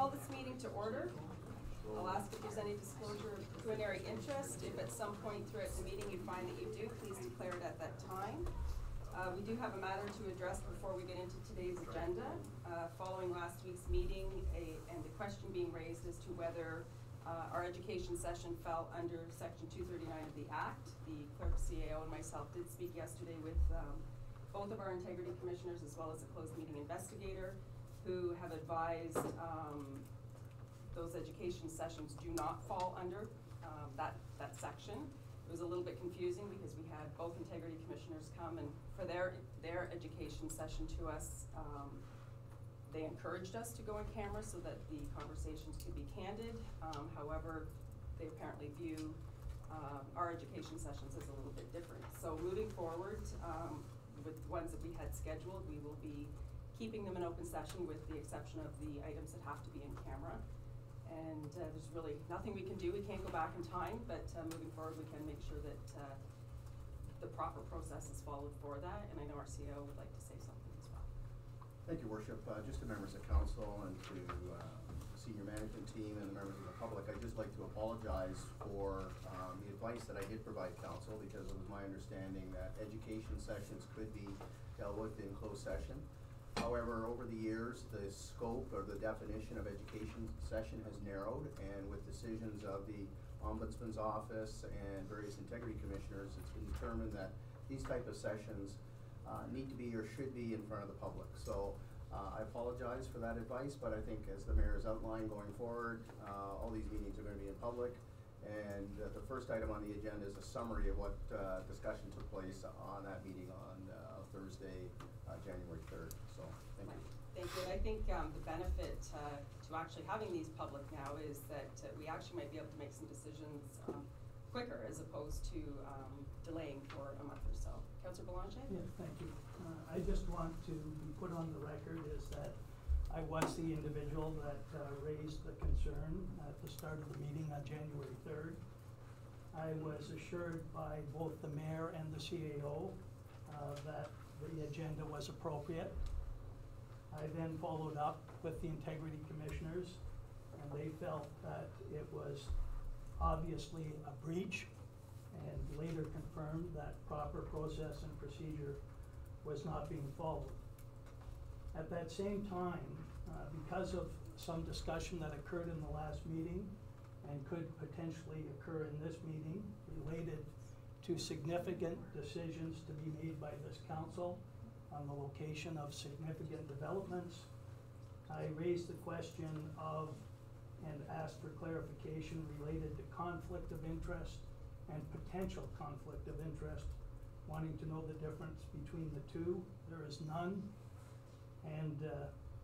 call this meeting to order. I'll ask if there's any disclosure of pecuniary interest. If at some point throughout the meeting you find that you do, please declare it at that time. We do have a matter to address before we get into today's agenda. Following last week's meeting and the question being raised as to whether our education session fell under Section 239 of the Act, the clerk, CAO, and myself did speak yesterday with both of our integrity commissioners as well as a closed meeting investigator who have advised those education sessions do not fall under that section. It was a little bit confusing because we had both integrity commissioners come, and for their education session to us, they encouraged us to go on camera so that the conversations could be candid. However, they apparently view our education sessions as a little bit different. So moving forward, with the ones that we had scheduled, we will be keeping them in open session with the exception of the items that have to be in camera. And there's really nothing we can do. We can't go back in time, but moving forward, we can make sure that the proper process is followed for that. And I know our CEO would like to say something as well. Thank you, Worship. Just to members of council and to the senior management team and the members of the public, I'd just like to apologize for the advice that I did provide council, because it was my understanding that education sessions could be dealt with in closed session. However, over the years, the scope or the definition of education session has narrowed, and with decisions of the Ombudsman's office and various integrity commissioners, it's been determined that these type of sessions need to be or should be in front of the public. So I apologize for that advice, but I think as the mayor has outlined going forward, all these meetings are going to be in public. And the first item on the agenda is a summary of what discussion took place on that meeting on Thursday, January 3rd. So thank you. Thank you. And I think the benefit to actually having these public now is that we actually might be able to make some decisions quicker as opposed to delaying for a month or so. Councillor Belanger? Yes, thank you. I just want to be put on the record is that I was the individual that raised the concern at the start of the meeting on January 3rd. I was assured by both the mayor and the CAO that the agenda was appropriate. I then followed up with the integrity commissioners, and they felt that it was obviously a breach, and later confirmed that proper process and procedure was not being followed. At that same time, because of some discussion that occurred in the last meeting and could potentially occur in this meeting related to significant decisions to be made by this council on the location of significant developments, I raised the question of and asked for clarification related to conflict of interest and potential conflict of interest, wanting to know the difference between the two. There is none. And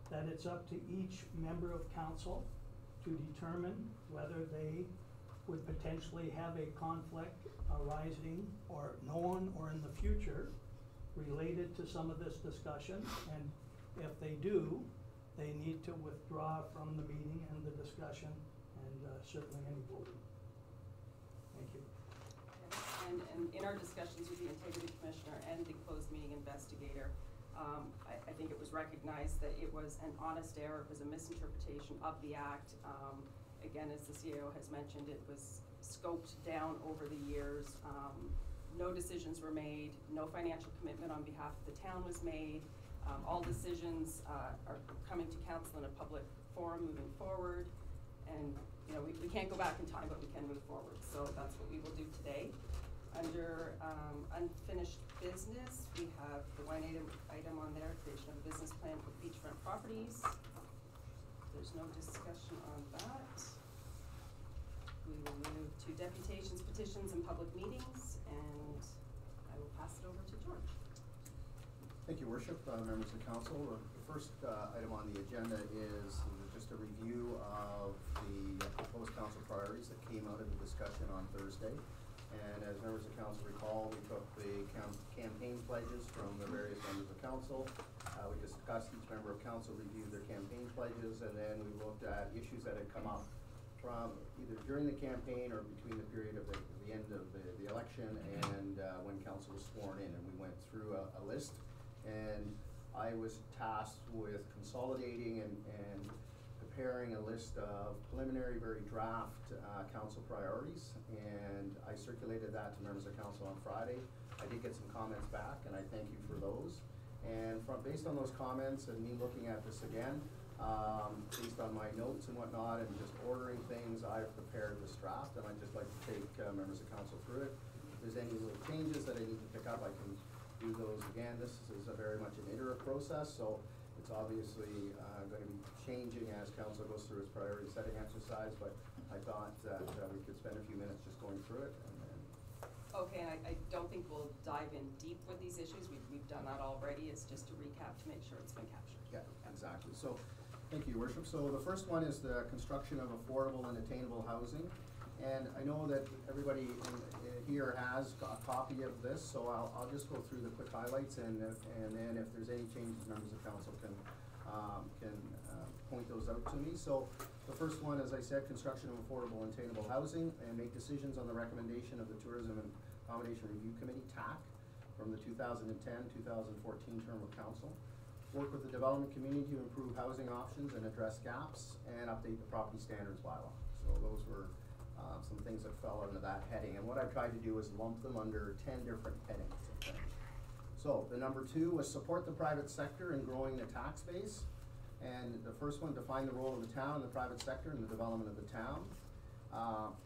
that it's up to each member of council to determine whether they would potentially have a conflict arising or known or in the future related to some of this discussion. And if they do, they need to withdraw from the meeting and the discussion and certainly any voting. Thank you. And in our discussions with the integrity commissioner and the closed meeting investigator, I think it was recognized that it was an honest error, it was a misinterpretation of the act. Again, as the CAO has mentioned, it was scoped down over the years. No decisions were made, no financial commitment on behalf of the town was made. All decisions are coming to council in a public forum moving forward. And you know, we can't go back in time, but we can move forward. So that's what we will do today. Under unfinished business, we have the one item on there, creation of a business plan for beachfront properties. There's no discussion on that. We will move to deputations, petitions, and public meetings, and I will pass it over to George. Thank you, Worship. Members of council, the first item on the agenda is just a review of the proposed council priorities that came out of the discussion on Thursday. And as members of council recall, we took the campaign pledges from the various members of council. We discussed, each member of council reviewed their campaign pledges, and then we looked at issues that had come up from either during the campaign or between the period of the end of the election and when council was sworn in. And we went through a list, and I was tasked with consolidating and preparing a list of preliminary, very draft council priorities, and I circulated that to members of council on Friday. I did get some comments back, and I thank you for those. And based on those comments and me looking at this again, based on my notes and whatnot and just ordering things, I've prepared this draft, and I'd just like to take members of council through it. If there's any little changes that I need to pick up, I can do those again. This is a very much an iterative process, so it's obviously going to be changing as council goes through its priority setting exercise, but I thought that we could spend a few minutes just going through it. And then Okay, and I don't think we'll dive in deep with these issues. We've done that already. It's just a recap to make sure it's been captured. Yeah, exactly. So, thank you, Your Worship. So the first one is the construction of affordable and attainable housing. And I know that everybody here has a copy of this, so I'll just go through the quick highlights, and then if there's any changes, members of council can point those out to me. So the first one, as I said, construction of affordable and attainable housing, and make decisions on the recommendation of the Tourism and Accommodation Review Committee, TAC, from the 2010-2014 term of council. Work with the development community to improve housing options and address gaps, and update the property standards bylaw. So those were some things that fell under that heading. And what I tried to do is lump them under 10 different headings. Okay. So the number 2 was support the private sector in growing the tax base. And the first one, define the role of the town and the private sector in the development of the town.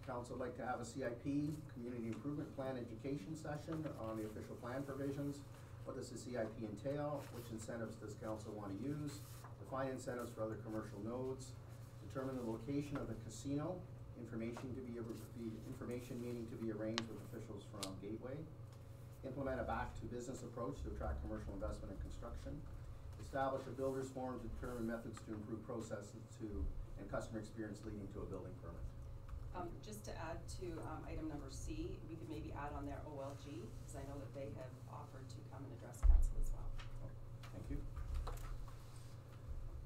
Council would like to have a CIP, Community Improvement Plan education session on the official plan provisions. What does the CIP entail? Which incentives does council want to use? Define incentives for other commercial nodes. Determine the location of the casino. Information meaning to be arranged with officials from Gateway. Implement a back-to-business approach to attract commercial investment and construction. Establish a builder's forum to determine methods to improve processes and customer experience leading to a building permit. Just to add to item number C, we could maybe add on there OLG, because I know that they have offered to come and address council as well. Thank you.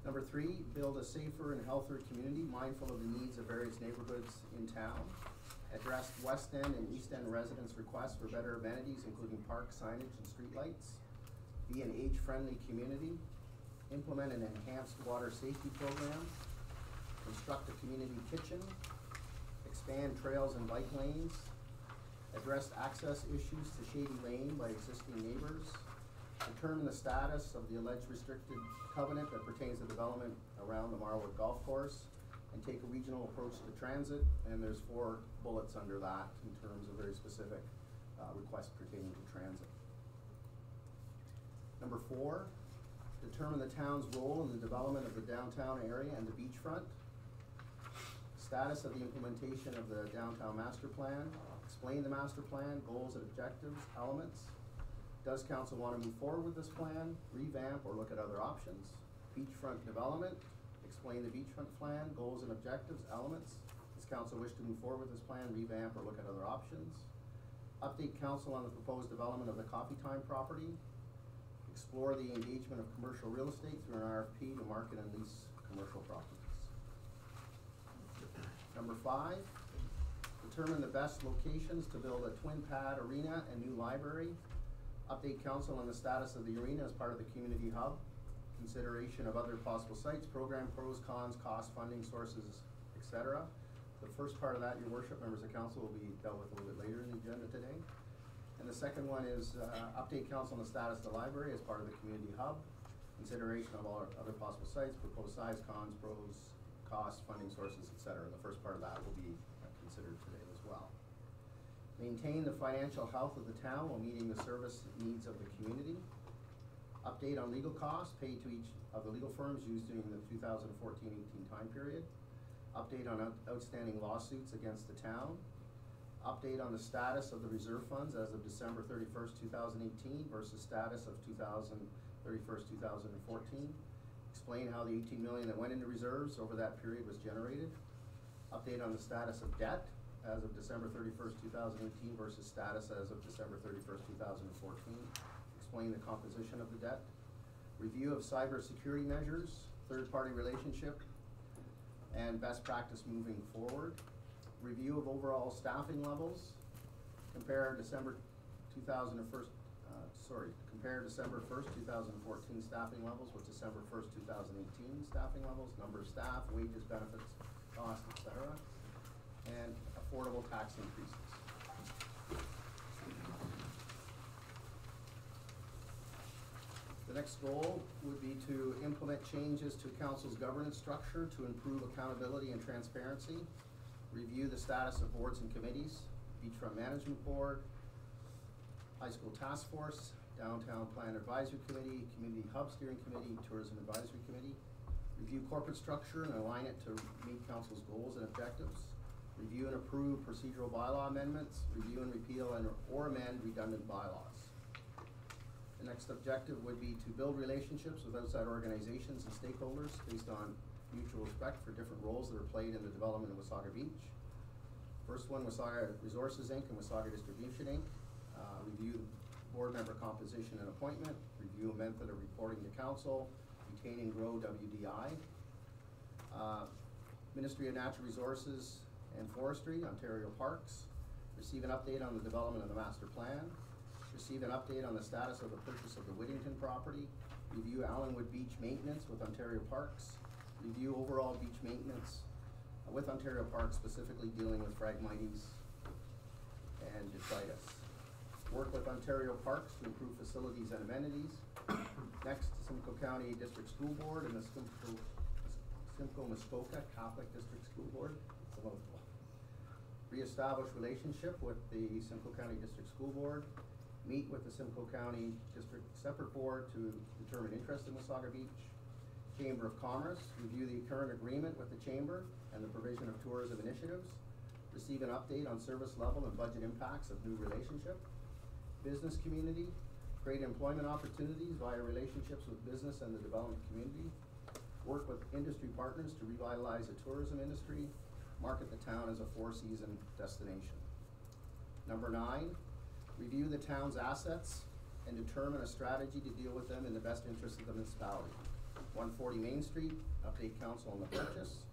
Number 3, build a safer and healthier community mindful of the needs of various neighborhoods in town. Address West End and East End residents' requests for better amenities, including park signage and streetlights. Be an age-friendly community. Implement an enhanced water safety program. Construct a community kitchen. Expand trails and bike lanes. Address access issues to Shady Lane by existing neighbors. Determine the status of the alleged restricted covenant that pertains to development around the Marwood Golf Course, and take a regional approach to transit. And there's 4 bullets under that in terms of very specific requests pertaining to transit. Number 4, determine the town's role in the development of the downtown area and the beachfront. Status of the implementation of the downtown master plan. Explain the master plan, goals and objectives, elements. Does council want to move forward with this plan, revamp, or look at other options? Beachfront development. Explain the beachfront plan, goals and objectives, elements. Does council wish to move forward with this plan, revamp, or look at other options? Update council on the proposed development of the Coffee Time property. Explore the engagement of commercial real estate through an RFP to market and lease commercial properties. Number 5, determine the best locations to build a twin pad arena and new library. Update council on the status of the arena as part of the community hub. Consideration of other possible sites, program pros, cons, cost, funding sources, etc. The first part of that, Your Worship, members of council, will be dealt with a little bit later in the agenda today. And the second one is update council on the status of the library as part of the community hub. Consideration of all other possible sites, proposed size, cons, pros, costs, funding sources, etc. The first part of that will be considered today as well. Maintain the financial health of the town while meeting the service needs of the community. Update on legal costs paid to each of the legal firms used during the 2014-18 time period. Update on outstanding lawsuits against the town. Update on the status of the reserve funds as of December 31st, 2018 versus status of 31st, 2014. Explain how the $18 million that went into reserves over that period was generated. Update on the status of debt as of December 31st, 2018 versus status as of December 31st, 2014. Explain the composition of the debt. Review of cybersecurity measures, third-party relationship, and best practice moving forward. Review of overall staffing levels. Compare December 2001 compare December 1st, 2014 staffing levels with December 1st, 2018 staffing levels, number of staff, wages, benefits, costs, etc., and affordable tax increases. The next goal would be to implement changes to council's governance structure to improve accountability and transparency, review the status of boards and committees, Beachfront Management Board, High School Task Force, Downtown Plan Advisory Committee, Community Hub Steering Committee, Tourism Advisory Committee, review corporate structure and align it to meet council's goals and objectives, review and approve procedural bylaw amendments, review and repeal and or amend redundant bylaws. The next objective would be to build relationships with outside organizations and stakeholders based on mutual respect for different roles that are played in the development of Wasaga Beach. First one, Wasaga Resources Inc. and Wasaga Distribution Inc. Review board member composition and appointment, review a method of reporting to council, retain and grow WDI. Ministry of Natural Resources and Forestry, Ontario Parks, receive an update on the development of the master plan, receive an update on the status of the purchase of the Whittington property, review Allenwood Beach maintenance with Ontario Parks, review overall beach maintenance with Ontario Parks, specifically dealing with Phragmites and detritus. Work with Ontario Parks to improve facilities and amenities. Next, Simcoe County District School Board and the Simcoe-Muskoka Catholic District School Board. It's a mouthful. Reestablish relationship with the Simcoe County District School Board. Meet with the Simcoe County District Separate Board to determine interest in Wasaga Beach. Chamber of Commerce, review the current agreement with the Chamber and the provision of tourism initiatives. Receive an update on service level and budget impacts of new relationship. Business community, create employment opportunities via relationships with business and the development community. Work with industry partners to revitalize the tourism industry. Market the town as a four-season destination. Number 9, review the town's assets and determine a strategy to deal with them in the best interest of the municipality. 140 Main Street, update council on the purchase.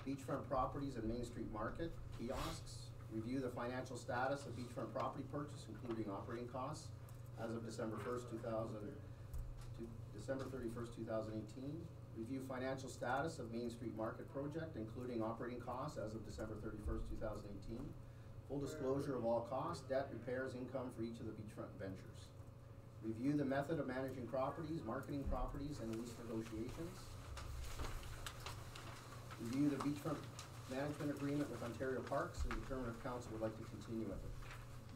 Beachfront properties and Main Street Market, kiosks. Review the financial status of beachfront property purchase, including operating costs, as of December 31st, 2018. Review financial status of Main Street Market project, including operating costs, as of December 31st, 2018. Full disclosure of all costs, debt, repairs, income for each of the beachfront ventures. Review the method of managing properties, marketing properties, and lease negotiations. Review the beachfront management agreement with Ontario Parks and determine if council would like to continue with it.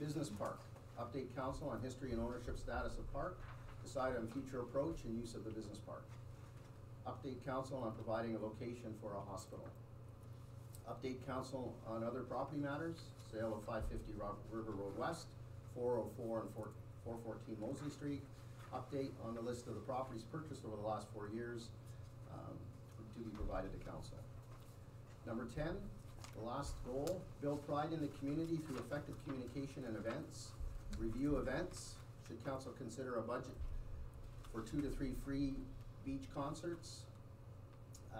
Business park, update council on history and ownership status of park, decide on future approach and use of the business park. Update council on providing a location for a hospital. Update council on other property matters, sale of 550 River Road West, 404 and 414 Mosley Street. Update on the list of the properties purchased over the last 4 years to be provided to council. Number 10, the last goal, build pride in the community through effective communication and events. Review events. Should council consider a budget for 2 to 3 free beach concerts,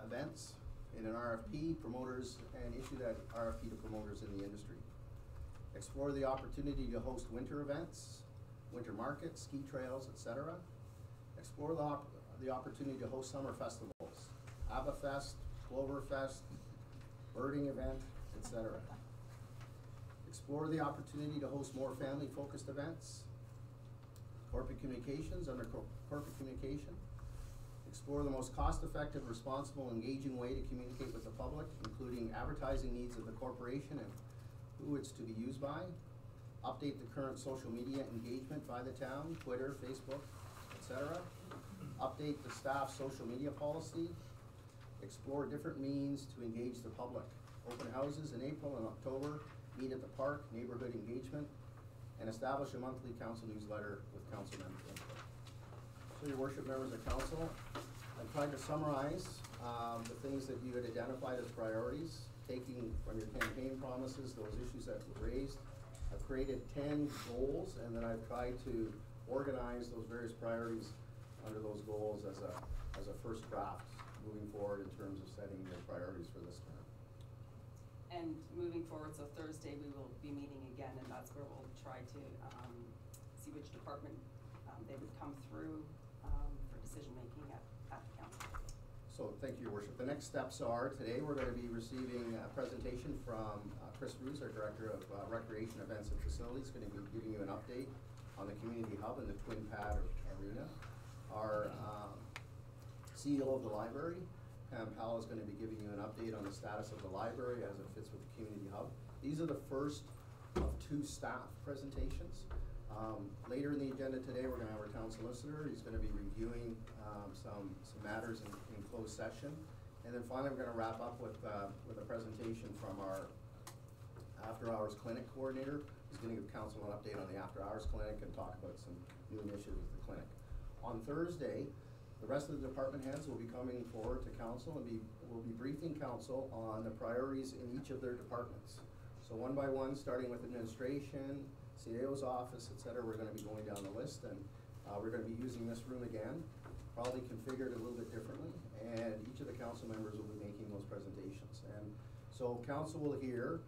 events in an RFP, promoters, and issue that RFP to promoters in the industry. Explore the opportunity to host winter events, winter markets, ski trails, etc. Explore the opportunity to host summer festivals, ABBA Fest, Clover Fest, birding event, etc. Explore the opportunity to host more family-focused events. Corporate communications, under corporate communication. Explore the most cost-effective, responsible, engaging way to communicate with the public, including advertising needs of the corporation and who it's to be used by. Update the current social media engagement by the town, Twitter, Facebook, etc. Update the staff's social media policy. Explore different means to engage the public. Open houses in April and October, meet at the park, neighborhood engagement, and establish a monthly council newsletter with council member input. So, your worship, members of council, I've tried to summarize the things that you had identified as priorities, taking from your campaign promises those issues that were raised. I've created 10 goals, and then I've tried to organize those various priorities under those goals as a first draft moving forward in terms of setting the priorities for this term. And moving forward, so Thursday we will be meeting again, and that's where we'll try to see which department they would come through for decision-making at the council. So, thank you, Your Worship. The next steps are, today we're going to be receiving a presentation from Chris Roos, our Director of Recreation Events and Facilities, going to be giving you an update on the Community Hub and the Twin Pad Arena. Our CEO of the library, Pam Powell, is going to be giving you an update on the status of the library as it fits with the Community Hub. These are the first of 2 staff presentations. Later in the agenda today, we're going to have our town solicitor. He's going to be reviewing some matters in closed session. And then finally, we're going to wrap up with a presentation from our after-hours clinic coordinator, who's going to give council an update on the after-hours clinic and talk about some new initiatives with the clinic. On Thursday, the rest of the department heads will be coming forward to council and will be briefing council on the priorities in each of their departments. So one by one, starting with administration, CAO's office, et cetera, we're gonna be going down the list, and we're gonna be using this room again, probably configured a little bit differently, and each of the council members will be making those presentations. And so council will hear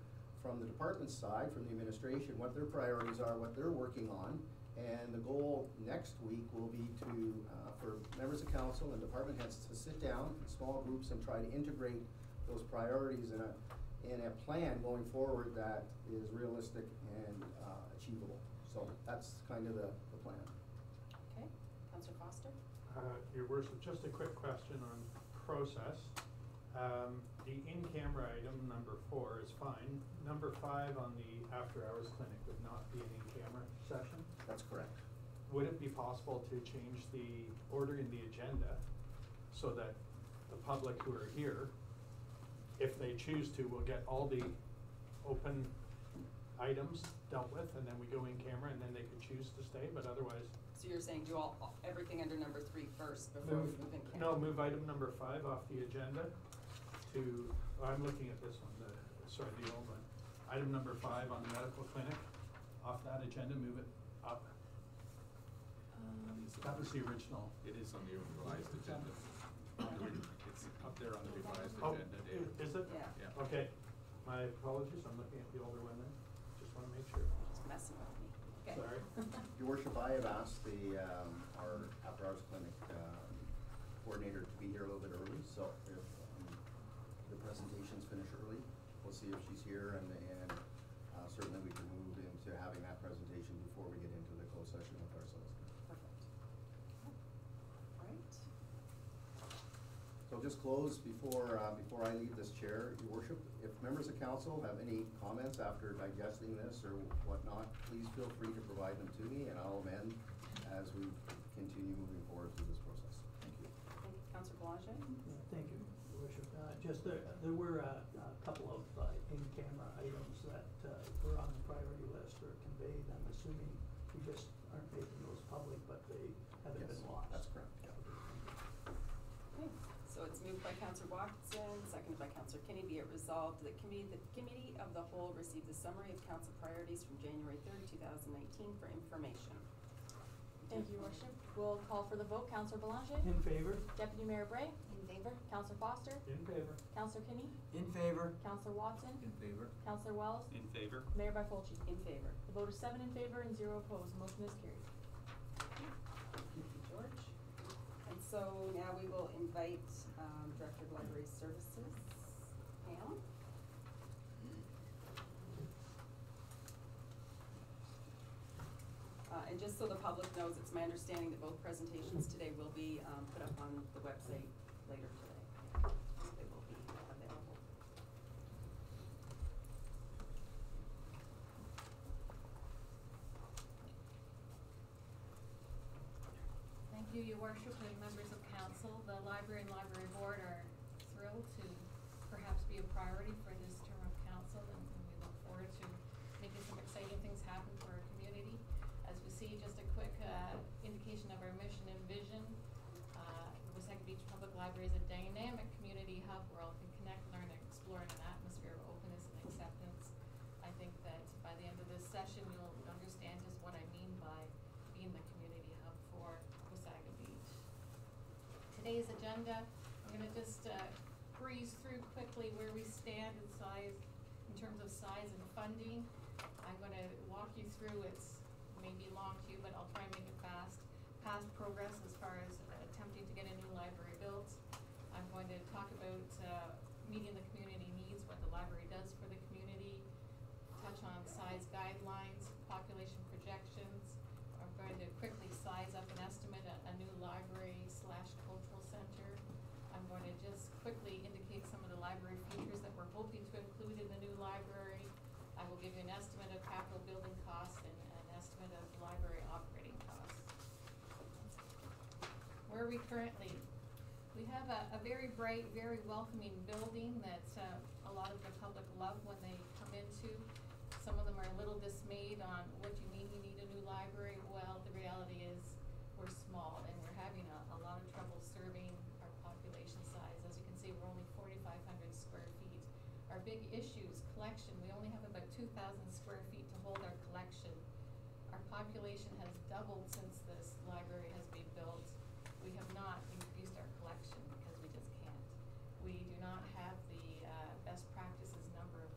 from the department side, from the administration, what their priorities are, what they're working on, and the goal next week will be to, for members of council and department heads to sit down in small groups and try to integrate those priorities in a plan going forward that is realistic and achievable. So that's kind of the plan. Okay, Councillor Foster? Your Worship, just a quick question on process. The in-camera item, number 4, is fine. Number 5 on the after-hours clinic would not be an in-camera session. That's correct. Would it be possible to change the order in the agenda so that the public who are here, if they choose to, will get all the open items dealt with, and then we go in camera, and then they could choose to stay, but otherwise. So you're saying do everything under number 3 first before we move in camera? No, move item number 5 off the agenda to, I'm looking at this one, the old one. Item number 5 on the medical clinic, off that agenda, move it up. That was the original. It is on the revised agenda. It's up there on the revised Oh, agenda, David. is it? Yeah. Yeah. Okay, my apologies, I'm looking at the older one then, just wanna make sure. Just messing with me. Okay. Sorry. Your Worship, I have asked our after-hours clinic coordinator to be here a little bit early, so if the presentations finish early, we'll see if she's here, and certainly we can move into having that presentation before we get into the closed session with our solicitor. Perfect. All right. So I'll just close before I leave this chair, Your Worship. If members of council have any comments after digesting this or whatnot, please feel free to provide them to me, and I'll amend as we continue moving forward through this process. Thank you. Thank you. Councillor Boulanger? Yeah, thank you, Your Worship. Just there were a couple of in-camera items that were on the priority list or conveyed. I'm assuming we just aren't making those public, but they haven't Yes, been lost. that's correct. Yeah. Okay, so it's moved by Councillor Watson, seconded by Councillor Kinney. Be it resolved that the Committee of the Whole received a summary of council priorities from January 3rd, 2019 for information. Thank you, Your Worship. We'll call for the vote. Councillor Boulanger? In favor? Deputy Mayor Bray? In favor. Councillor Foster? In favor. Councillor Kinney? In favor. Councillor Watson? In favor. Councillor Wells? In favor? Mayor Bartolci? In favor. The vote is 7 in favor and 0 opposed. Motion is carried. Thank you, George. And so now we will invite Director of Library Services, Pam. And just so the public knows, it's my understanding that both presentations today will be put up on the website later today. They will be available. Thank you, Your Worship, and members of council. The library and library board are thrilled to perhaps be a priority for this term of council, and we look forward to making some exciting things happen for our community. As we see, just a quick indication of our mission and vision. Wasaga Beach Public Library is a dynamic community hub where all can connect, learn, and explore in an atmosphere of openness and acceptance. I think that by the end of this session, you'll understand just what I mean by being the community hub for Wasaga Beach. Today's agenda, I'm going to just breeze through quickly where we stand in size, in terms of size and funding. I'm going to walk you through, it's maybe long to you, but I'll try and make it fast. past progress as far as attempting to get a new library built. I'm going to talk about meeting the community needs, what the library does for the community, touch on size guidelines, population projections. I'm going to quickly size up and estimate a new library / cultural center. I'm going to just quickly indicate some of the library features that we're hoping to include in the new library. I will give you an estimate of capital building costs and an estimate of library operating costs. Where are we currently? We have a very bright, very welcoming building that a lot of the public love when they come into. Some of them are a little dismayed on what you mean you need a new library. Well, the reality is we're small and we're having a lot of trouble serving our population size. As you can see, we're only 4,500 square feet. Our big issue is collection. We only have about 2,000 square feet to hold our collection. Our population has doubled since this library has been built. We have not increased our collection because we just can't. We do not have the best practices number of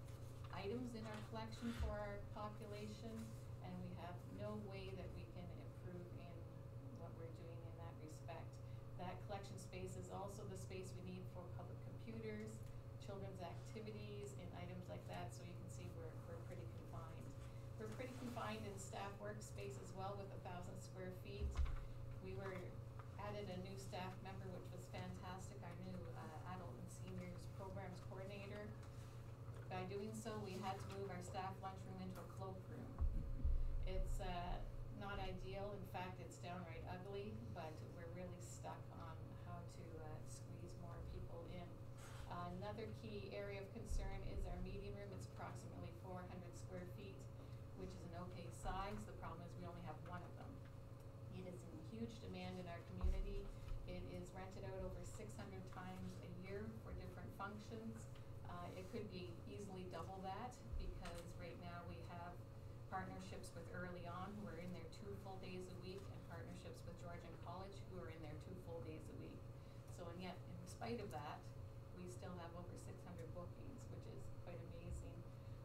items in our collection for our population, and we have no way that we can improve in what we're doing in that respect. That collection space is also the space we need for public computers, children's activities, and items like that, so you can see we're pretty confined. We're pretty confined in staff workspace as well with 1,000 square feet. We added a new staff member, which was fantastic, our new adult and seniors programs coordinator. By doing so, we had to move our staff lunchroom into a cloakroom. It's not ideal. In fact, it's downright ugly, but we're really stuck on how to squeeze more people in. Another key area of concern is our meeting room. It's approximately 400 square feet, which is an okay size. The problem is we only have one of them. It is in huge demand in our community. It is rented out over 600 times a year for different functions. It could be easily double that because right now we have partnerships with Early On who are in there 2 full days a week and partnerships with Georgian College who are in there 2 full days a week. So, and yet in spite of that, we still have over 600 bookings, which is quite amazing.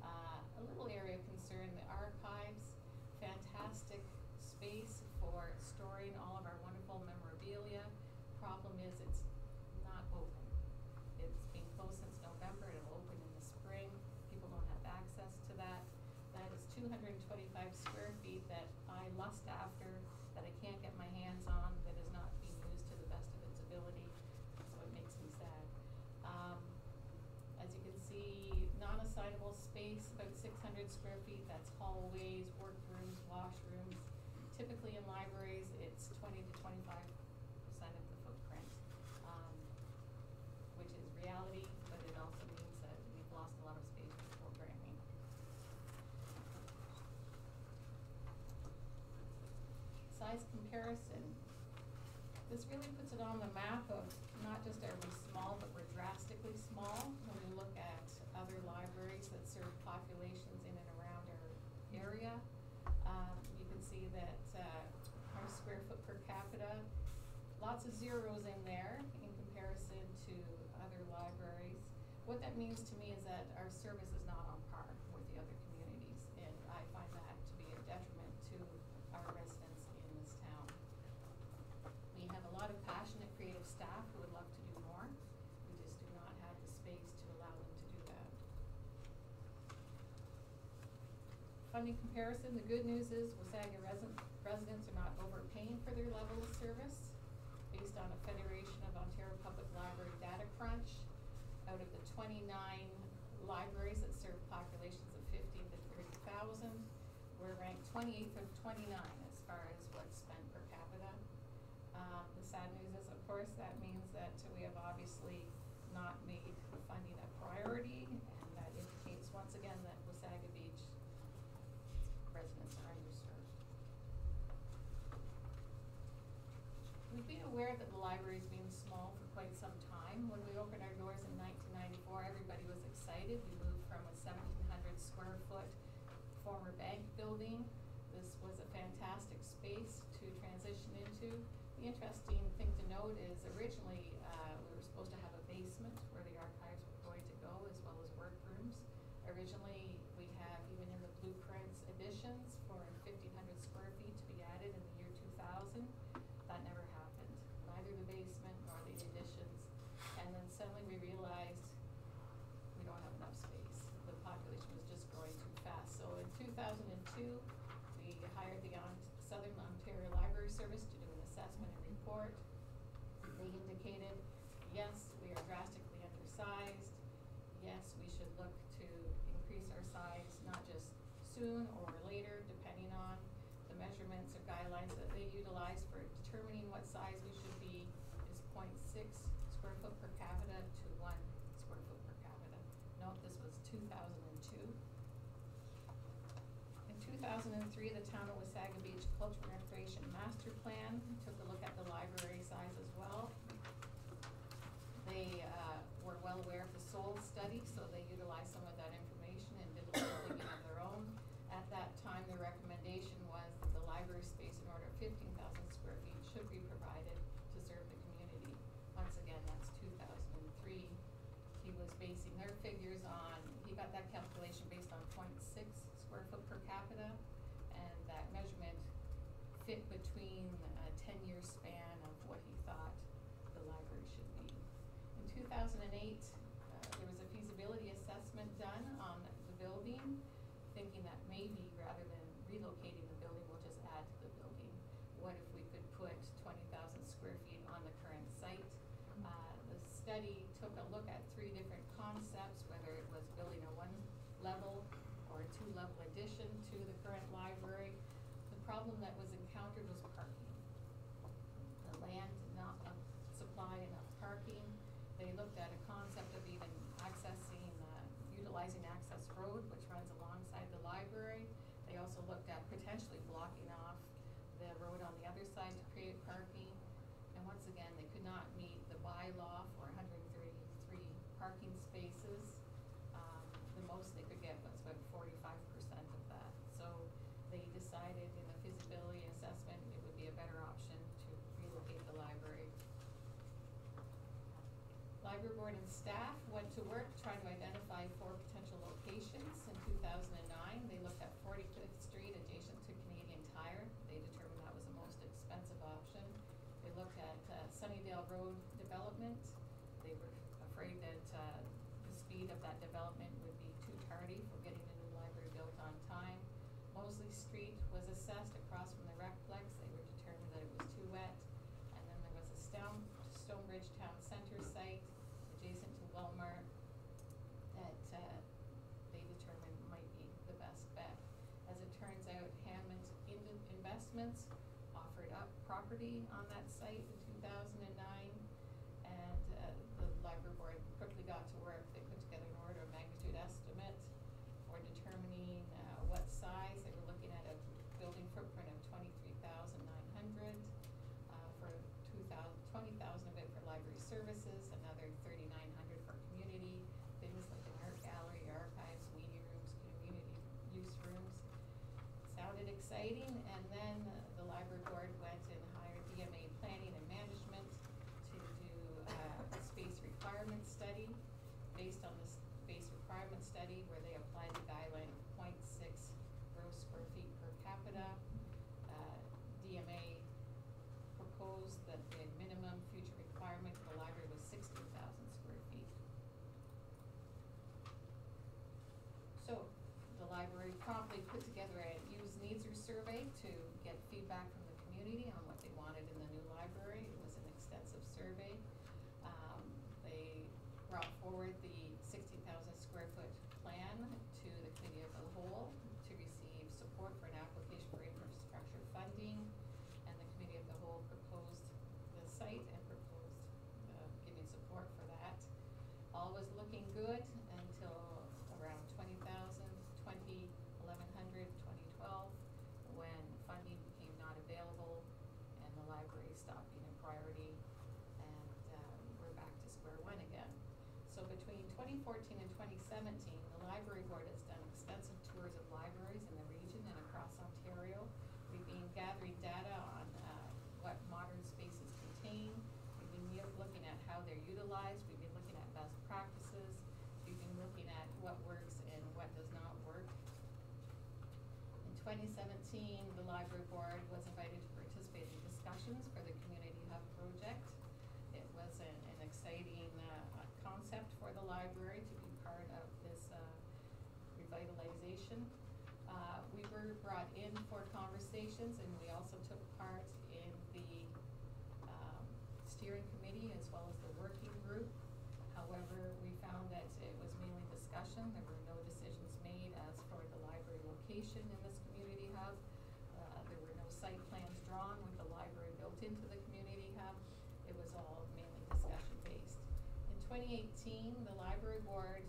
A little area of concern, the archives, fantastic space for storing all of our wonderful memorabilia. Problem is it's not open. It's been closed since November. It'll open in the spring. People don't have access to that. That is 225 square feet that I lust after, that I can't get my hands on, that is not being used to the best of its ability. So it makes me sad. As you can see, non-assignable space, about 600 square feet. That's hallways, workrooms, washrooms. Typically in libraries, it's 20 to 25% of the footprint, which is reality, but it also means that we've lost a lot of space for programming. Size comparison. This really puts it on the map of not just are we small, but we're drastically small when we look at other libraries that serve populations in and around our area. You can see that our square foot per capita, lots of zeros in there in comparison to other libraries. What that means to me is that our service is not on par with the other communities, and I find that to be a detriment to our residents in this town. We have a lot of passionate, creative staff who would love to do more. We just do not have the space to allow them to do that. Funding comparison, the good news is Wasaga residents are not overpaying for their level of service. Based on a Federation of Ontario Public Library data crunch, out of the 29 libraries that serve populations of 15 to 30,000, we're ranked 28th of 29 as far as what's spent per capita. The sad news is, of course, that means that we have obviously not made funding a priority, and that indicates once again that Wasaga Beach residents are underserved. We've been aware that the library's been small for quite some time. When we opened our doors in 1994, everybody was excited. We moved from a 1,700 square foot former bank building. This was a fantastic space to transition into. The interesting thing to note is originally we were supposed to have a basement where the archives were going to go, as well as workrooms. Originally, we have, even in the blueprints, additions for 1,500 square feet to be added in the year 2000. 2002, we hired the Southern Ontario Library Service to do an assessment and report. They indicated, yes, we are drastically undersized. Yes, we should look to increase our size, not just soon or later, depending on the measurements or guidelines that they utilize for determining what size we should be is 0.6 square foot per capita to 1 square foot per capita. Note this was 2002. In 2003, the town of Wasaga Beach Cultural and Recreation Master Plan took a look at the library size as well. They were well aware of the Soul study, so they utilized some of that information and did a little digging of their own. At that time, their recommendation was that the library space in order of 15,000 square feet should be provided to serve the community. Once again, that's 2003. He was basing their figures on, he got that calculation based on 0.6 square foot per capita, and that measurement fit between a 10-year span of what he thought the library should be. In 2008, there was a feasibility assessment done on the building, thinking that maybe rather than relocating the building, we'll just add to the building. What if we could put 20,000 square feet on the current site? The study took a look at 3 different concepts, whether it was building a 1-level or a 2-level addition to the current library. The problem that was encountered was parking. The land did not supply enough parking. They looked at a concept of even accessing, utilizing Access Road, which runs alongside the library. They also looked at potentially blocking off the road on the other side to create parking. And once again, they could not meet the bylaw for 133 parking spaces. The most they could get was about 45% of that. So they decided in the feasibility assessment it would be a better option to relocate the library. Library board and staff went to work trying to identify 4 potential locations. In 2009, they looked at 45th Street adjacent to Canadian Tire. They determined that was the most expensive option. They looked at Sunnydale Road development. They were afraid that the speed of that development would be too tardy for getting a new library built on time. Mosley Street was assessed across from the Recplex. They were determined that it was too wet. And then there was a Stonebridge Town Center site adjacent to Walmart that they determined might be the best bet. As it turns out, Hammond Investments offered up property on that site in 2009, and the library board quickly got to work. They put together an order of magnitude estimate for determining what size. They were looking at a building footprint of 23,900 for 20,000 of it for library services, another 3,900 for community things like an art gallery, archives, media rooms, community use rooms. Sounded exciting, and then the library board went and hired DMA Planning and Management to do a space requirement study. Based on this space requirement study, where they applied the guideline of 0.6 gross square feet per capita, DMA proposed that the minimum future requirement for the library was 16,000 square feet. So the library promptly put together a used needs survey to get feedback from the community on what they wanted in the new library. It was an extensive survey. They brought forward the 60,000 square foot plan to the committee of the whole to receive support for an application for infrastructure funding, and the committee of the whole proposed the site and proposed giving support for that. All was looking good until around 20,000, 1100, 2012, when funding became not available and the library stopped being a priority, and we're back to square one again. So between 2014 and 2017, the library board has done extensive tours of libraries in the region and across Ontario. We've been gathering data on what modern spaces contain. We've been looking at how they're utilized. We've been looking at best practices. We've been looking at what works and what does not work. In 2017, the library board was invited to participate in discussions for the Community Hub project. It was an exciting concept for the library to be part of this revitalization. we were brought in for conversations, and we also took part in the steering committee as well as the working group. However, we found that it was mainly discussion. There were no decisions made as for the library location in this community hub. There were no site plans drawn with the library built into the community hub. It was all mainly discussion based. In 2018, the library board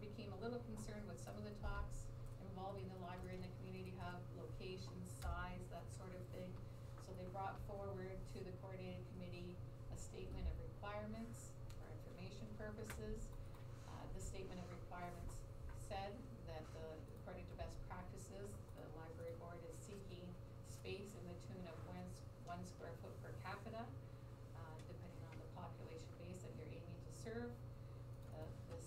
became a little concerned with some of the talks involving the library and the community hub, location, size, that sort of thing. So they brought forward to the coordinating committee a statement of requirements for information purposes. The statement of requirements said that according to best practices, the library board is seeking space in the tune of 1 square foot per capita, depending on the population base that you're aiming to serve. This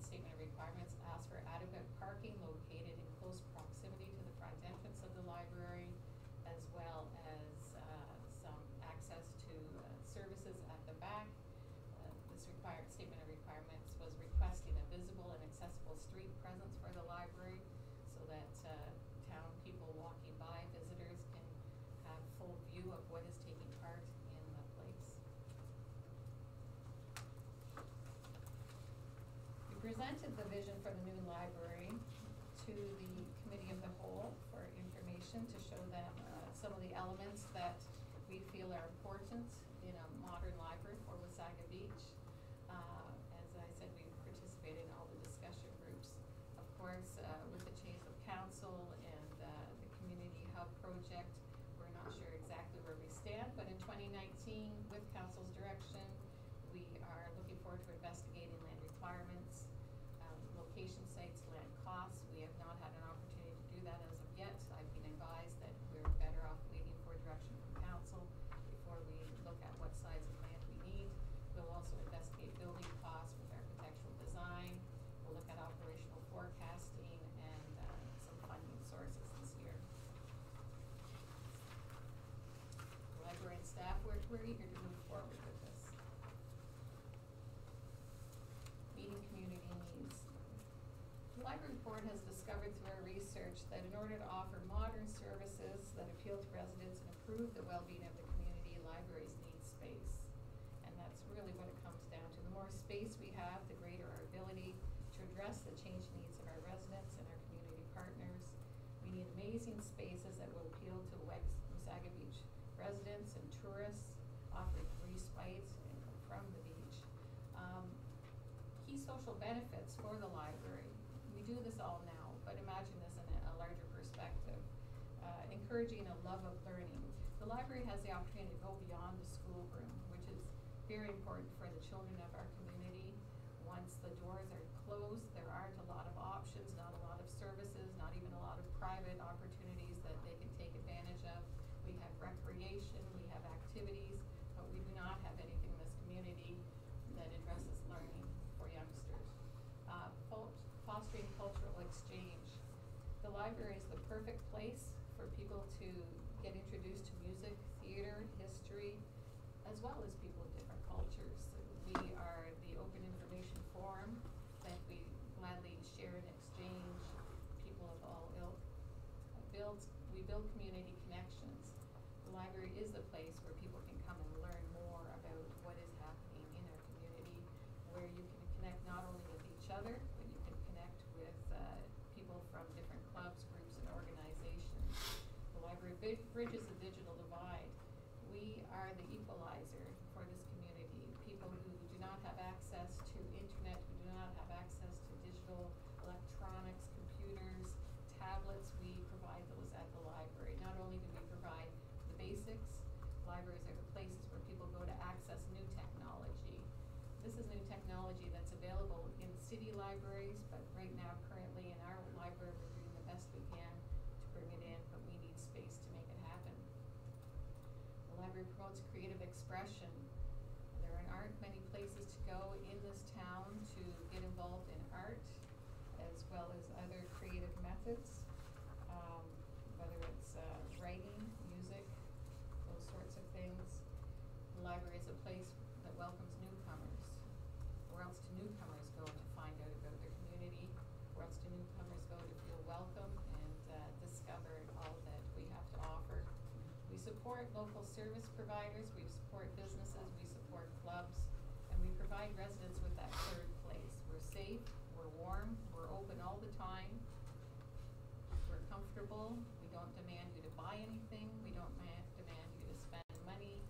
statement of requirements asks for adequate parking located in close proximity to the front entrance of the library, as well as some access to services at the back. This statement of requirements was requesting a visible and accessible street presence for the library so that town people walking by, visitors, can have full view of what is taking part in the place. We presented the vision for the new library to the committee of the whole for information to show them some of the elements that we feel are important in a modern library for Wasaga Beach. As I said, we participated in all the discussion groups. Of course, with the change of council and the community hub project, we're not sure exactly where we stand, but in 2019, with council's direction, we are looking forward to investigating land requirements, location sites, land costs. We have not had an opportunity to do that as of yet. I've been advised that we're better off waiting for direction from council before we look at what size of land we need. We'll also investigate building costs with architectural design. We'll look at operational forecasting and some funding sources this year. The library and staff, we're eager to move forward with this. Meeting community needs. The library board has discovered through our research that in order to offer modern services that appeal to residents and improve the well-being of the community, libraries need space. And that's really what it comes down to. The more space we have, the greater our ability to address the changed needs of our residents and our community partners. We need amazing spaces that will appeal to Wasaga Beach residents and tourists, offering respite from the beach. Key social benefits for the library. We do this all now, but imagine this in a larger perspective. Encouraging a love of learning. The library has the opportunity to go beyond the schoolroom, which is very important for the children of our community. Once the doors are closed, there aren't a lot of options, not a lot of services, not even a lot of private opportunities that they can take advantage of. We have recreation, we have activities, but we do not have anything in this community that addresses learning for youngsters. Fostering cultural exchange. The library is the perfect place for people to get introduced to music, theater, history, as well as people of different cultures. We are the open information forum that we gladly share and exchange people of all ilk. We build community connections. The library is the place where people can come and learn more about what is happening in our community, where you can connect not only with each other, but you can connect with people from different clubs, groups, and organizations. The library bridges the digital divide. We are the equalizer for this community. People who do not have access to internet, who do not have access to digital electronics, computers, tablets, we provide those at the library. Not only do we provide the basics, libraries are the places where people go to access new technology. This is new technology that's available in city libraries, but right now, currently in our library, we're doing the best we can to bring it in, but we need space to make it happen. The library promotes creative expression. There aren't many places to go in this town to get involved in art, as well as other creative methods, whether it's writing, music, those sorts of things. The library is a place that welcomes newcomers. Where else do newcomers go to find out about their community? Where else do newcomers go to feel welcome and to support local service providers, we support businesses, we support clubs, and we provide residents with that third place. We're safe, we're warm, we're open all the time, we're comfortable, we don't demand you to buy anything, we don't demand you to spend money.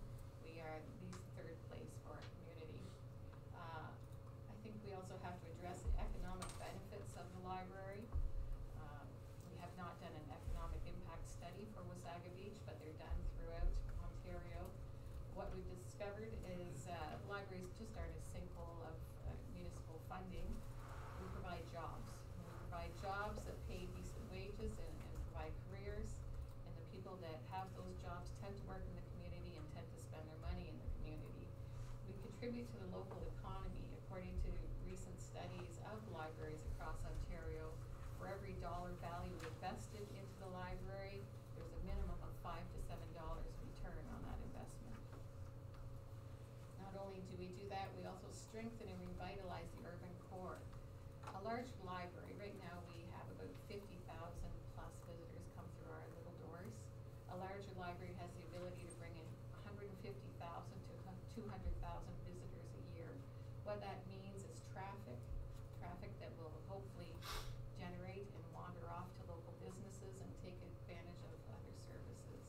We are the third place for our community. I think we also have to address the economic benefits of the library. We have not done an economic impact study for Wasaga Beach, but they're done throughout Ontario. What we've discovered is libraries just aren't a sinkhole of municipal funding. We provide jobs. We provide jobs that pay decent wages and provide careers, and the people that have those jobs tend to work in the community and tend to spend their money in the community. We contribute to the local economy. According to recent studies of libraries across Ontario, for every dollar value invested into the library, there's a minimum of $5 to $7 return on that investment. Not only do we do that, we also strengthen and revitalize the urban core. A large library, right now we have about 50,000 plus visitors come through our little doors. A larger library has the ability to bring in 150,000 to 200,000 visitors a year. What that means is traffic that will hopefully generate and wander off to local businesses and take advantage of other services.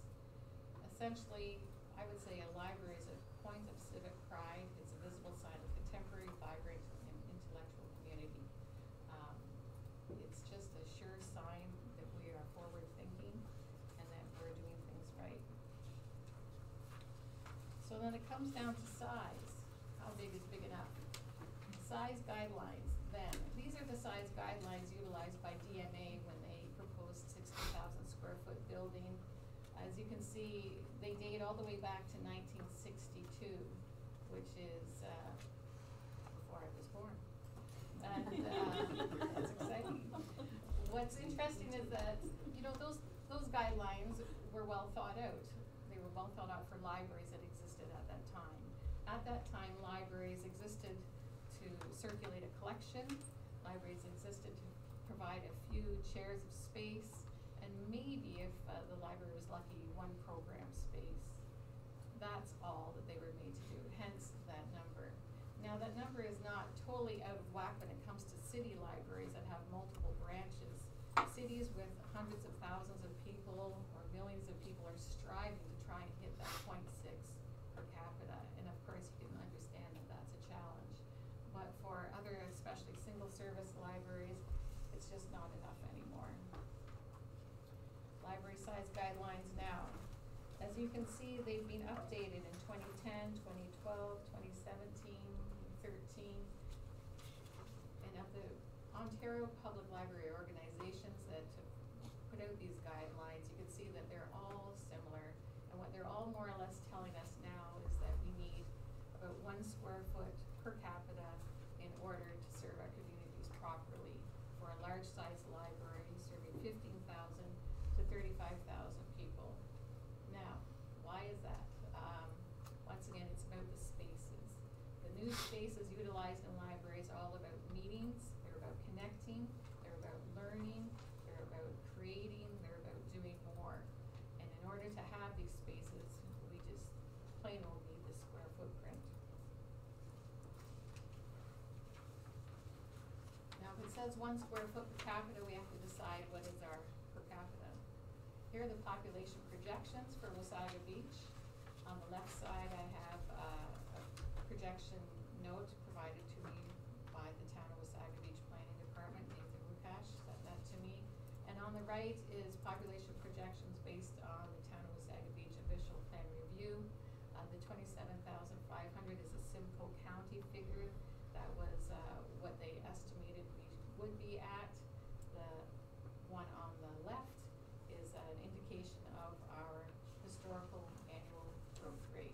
Essentially, I would say a library is a point of civic pride. It's a visible sign of contemporary, vibrant, and intellectual community. It's just a sure sign that we are forward thinking and that we're doing things right. So then it comes down to size. How big is big enough? Size guidelines then. These are the size guidelines utilized by DMA when they proposed 60,000 square foot building. As you can see, they date all the way back to 1962, which is before I was born. And that's exciting. What's interesting is that, you know, those guidelines were well thought out. They were well thought out for libraries that existed at that time. At that time, libraries existed to circulate a collection. Libraries existed to provide a few chairs of space, and maybe if the library was lucky, one program space. That's all that they were made to do, hence that number. Now that number is not totally out of whack when it comes to city libraries that have multiple branches. Cities with hundreds of thousands of people or millions of people are striving to try and hit that 0.6 per capita, and of course you can understand that that's a challenge. But for other, especially single service libraries, it's just not enough anymore. Library size guidelines now. As you can see, they've been updated in 2010, 2012, 2017, 13. And of the Ontario Public Library organizations that put out these guidelines, you can see that they're all similar. And what they're all more or less telling us now is that we need about 1 square foot per capita in order to serve our communities properly. For a large size library serving 15,000 to 35,000 people. Now, why is that? Once again, it's about the spaces. The new spaces utilized in libraries are all about meetings, they're about connecting, they're about learning, they're about creating, they're about doing more. And in order to have these spaces, we just plain old need the square footprint. Now, if it says 1 square foot per capita, we have to decide what is our per capita. Here are the population projections for Wasaga Beach. On the left side, I have a projection note provided to me by the Town of Wasaga Beach Planning Department. Nathan Rukash sent that to me. And on the right is population projections based on the Town of Wasaga Beach official plan review. The 27,500 is a Simcoe County figure. That was what they estimated we would be at. The one on the left is an indication of our historical annual growth rate.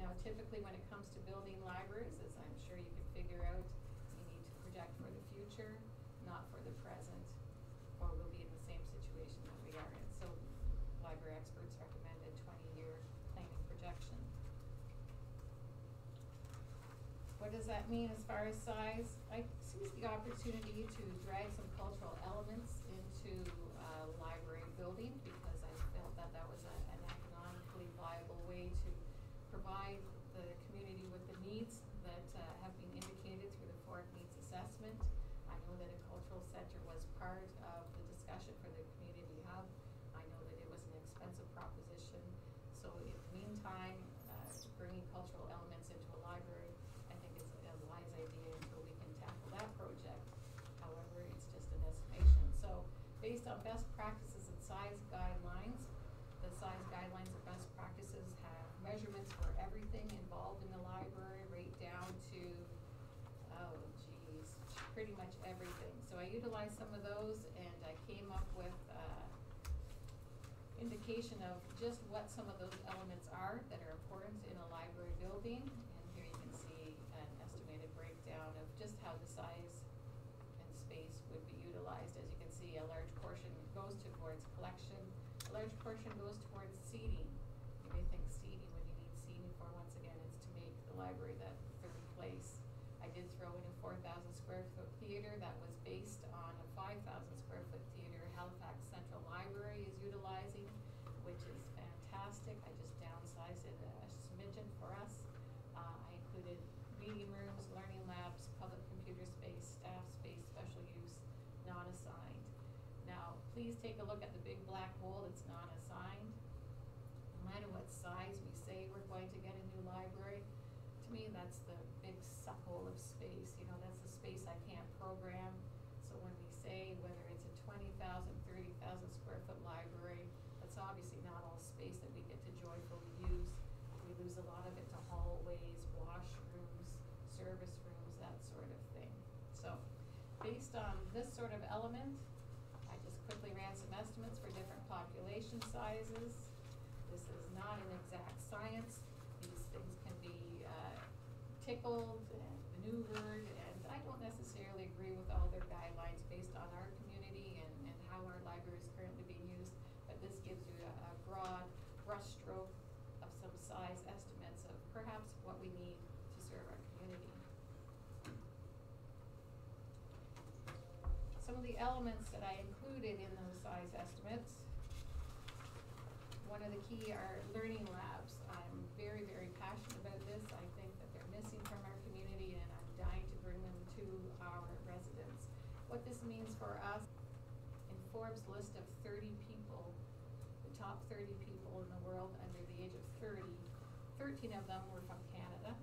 Now, typically when it comes to building libraries, as I'm sure you can figure out, you need to project for the future, not for the present, or we'll be in the same situation that we are in. So library experts recommend a 20-year planning projection. What does that mean as far as size? I seize the opportunity to drag some cultural elements into library building because I felt that that was an economically provide the community with the needs that have been indicated through the FORC needs assessment. I know that a cultural center was part of the discussion for the community hub. I know that it was an expensive proposition. So in the meantime, bringing cultural elements into a library, I think it's a wise idea until we can tackle that project. However, it's just an estimation. So based on best practices and size guidelines, the size guidelines and best practices have measurements for everything involved in the library, right down to, pretty much everything. So I utilized some of those, and I came up with indication of just what some of those elements are that are important in a library building. And here you can see an estimated breakdown of just how the size and space would be utilized. As you can see, a large portion goes towards collection. A large portion goes towards seating. You may think seating, what do you need seating for? Once again, it's to make the library that third place. I did throw in a 4,000 square foot theater that was based on a 5,000 square foot theater Halifax Central Library is utilizing, which is fantastic. I just downsized it a smidgen for us. I included meeting rooms, learning labs, public computer space, staff space, special use, not assigned. Now, please take a look at the big black hole that's not assigned. No matter what size we say we're going to get a new library, to me that's the big suck hole of space. You know, that's the space I can't program. So when we say whether it's a 20,000, 30,000 square foot library, that's obviously not all space that we get to joyfully use. We lose a lot of it to hallways, washrooms, service rooms, that sort of thing. So based on this sort of element, I just quickly ran some estimates for different population sizes. This is not an exact science. These things can be tickled and maneuvered, and I don't necessarily agree with all their guidelines based on our community and how our library is currently being used, but this gives you a broad brushstroke of some size estimates of perhaps what we need to serve our community. Some of the elements that I included in those size estimates, one of the key are learning labs. I'm very, very passionate about this. I think that they're missing from our community, and I'm dying to bring them to our residents. What this means for us, in Forbes' list of 30 people, the top 30 people in the world under the age of 30, 13 of them were from Canada,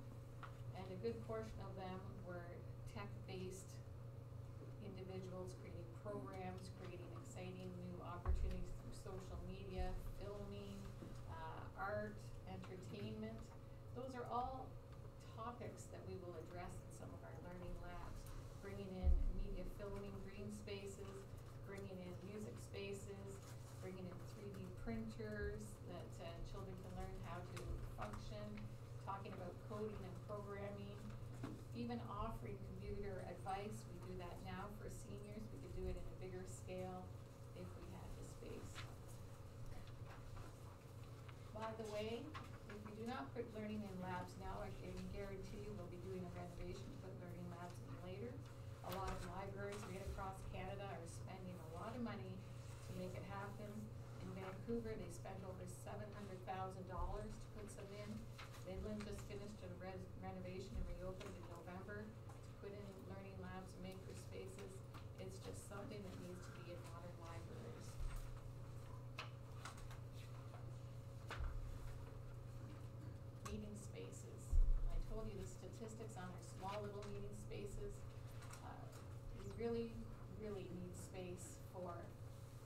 and a good portion of them were tech-based individuals creating programs, creating exciting new opportunities through social media, filming, art, entertainment. Those are all topics that we will address in some of our learning labs, bringing in media filming, green spaces, bringing in music spaces, bringing in 3D printers that children can learn how to function, talking about coding and programming, even offering computer advice. We do that now for seniors. We could do it in a bigger scale if we had the space. By the way, if we do not put learning in labs now, I can guarantee you we'll be doing a renovation to put learning labs in later. A lot of libraries right across Canada are spending a lot of money to make it happen. In Vancouver, they spent over $700,000 to put some in. Midland just finished a renovation and reopened in November to put in learning labs and maker spaces. It's just something that needs to be in modern libraries. Meeting spaces. I told you the statistics on our small little meeting spaces. We really, really need space for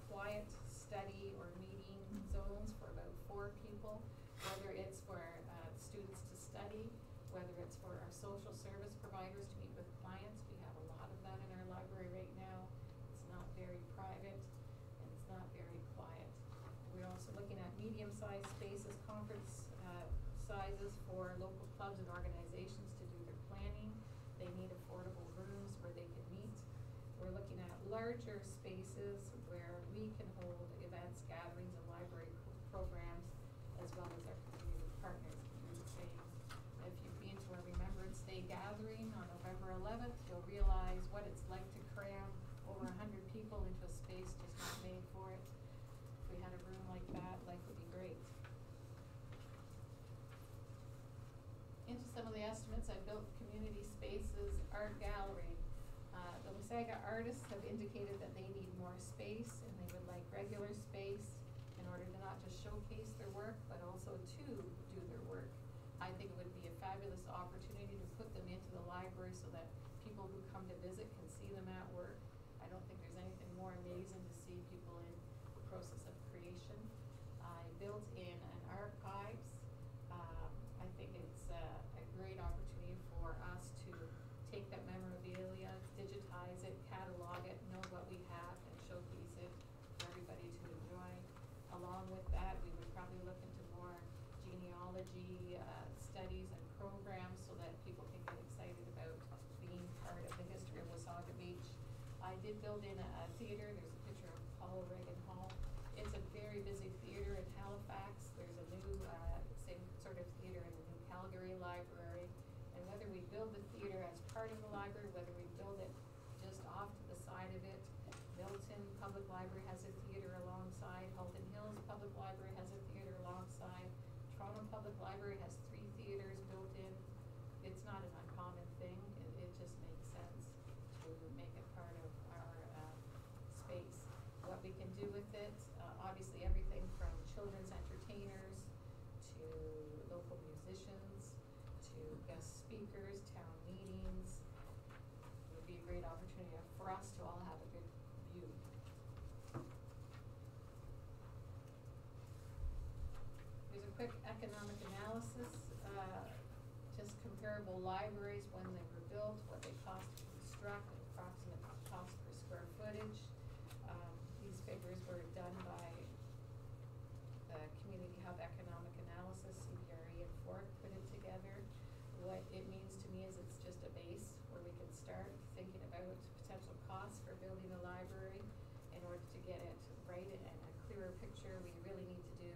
quiet study or meeting zones for about 4 people, whether it's for students to study, whether it's for our social service providers to meet with clients. We have a lot of that in our library right now. It's not very private and it's not very quiet. We're also looking at medium-sized spaces, conference sizes for local clubs and organizations to do their planning. They need affordable rooms where they can meet. We're looking at larger spaces where we can hold events, gatherings, and library programs, as well as our community partners can do the same. If you've been to a Remembrance Day gathering on November 11th, you'll realize what it's like to cram over 100 people into a space just not made for it. If we had a room like that, life would be great. estimates, I built community spaces, art gallery. The Wasaga artists have indicated that they need more space and they would like regular space in order to not just showcase their work, but also to do their work. I think it would be a fabulous opportunity to put them into the library so that people who come to visit can see them at work. I don't think there's anything more amazing to see people in the process of creation. I built in an archives. I think it's a great opportunity for us to take that memorabilia, digitize it, catalog it, know what we have, and showcase it for everybody to enjoy. Along with that, we would probably look into more genealogy studies and programs so that people can get excited about being part of the history of Wasaga Beach. I did build in a theater. There's a picture of Paul Reagan Hall. It's a very busy theater in Halifax. There's a new, same sort of theater in the new Calgary Library. And whether we build the theater as part of the library, whether we build it just off to the side of it, Milton Public Library has a theater alongside, Halton Hills Public Library has a theater alongside, Toronto Public Library has 3 theaters built in. It's not an uncommon thing. It just makes sense to make it part of our space. What we can do with it, obviously everything from children's entertainers to local musicians to guest speakers, town meetings. It would be a great opportunity for us to all have a good view. There's a quick economic analysis, just comparable libraries when they were built, what they cost to construct, approximate cost per square footage. These figures were done by the Community Hub Economic Analysis, CBRE and FORC put it together. What it means to me is it's just a base where we can start thinking about potential costs for building a library. In order to get it right and a clearer picture, we really need to do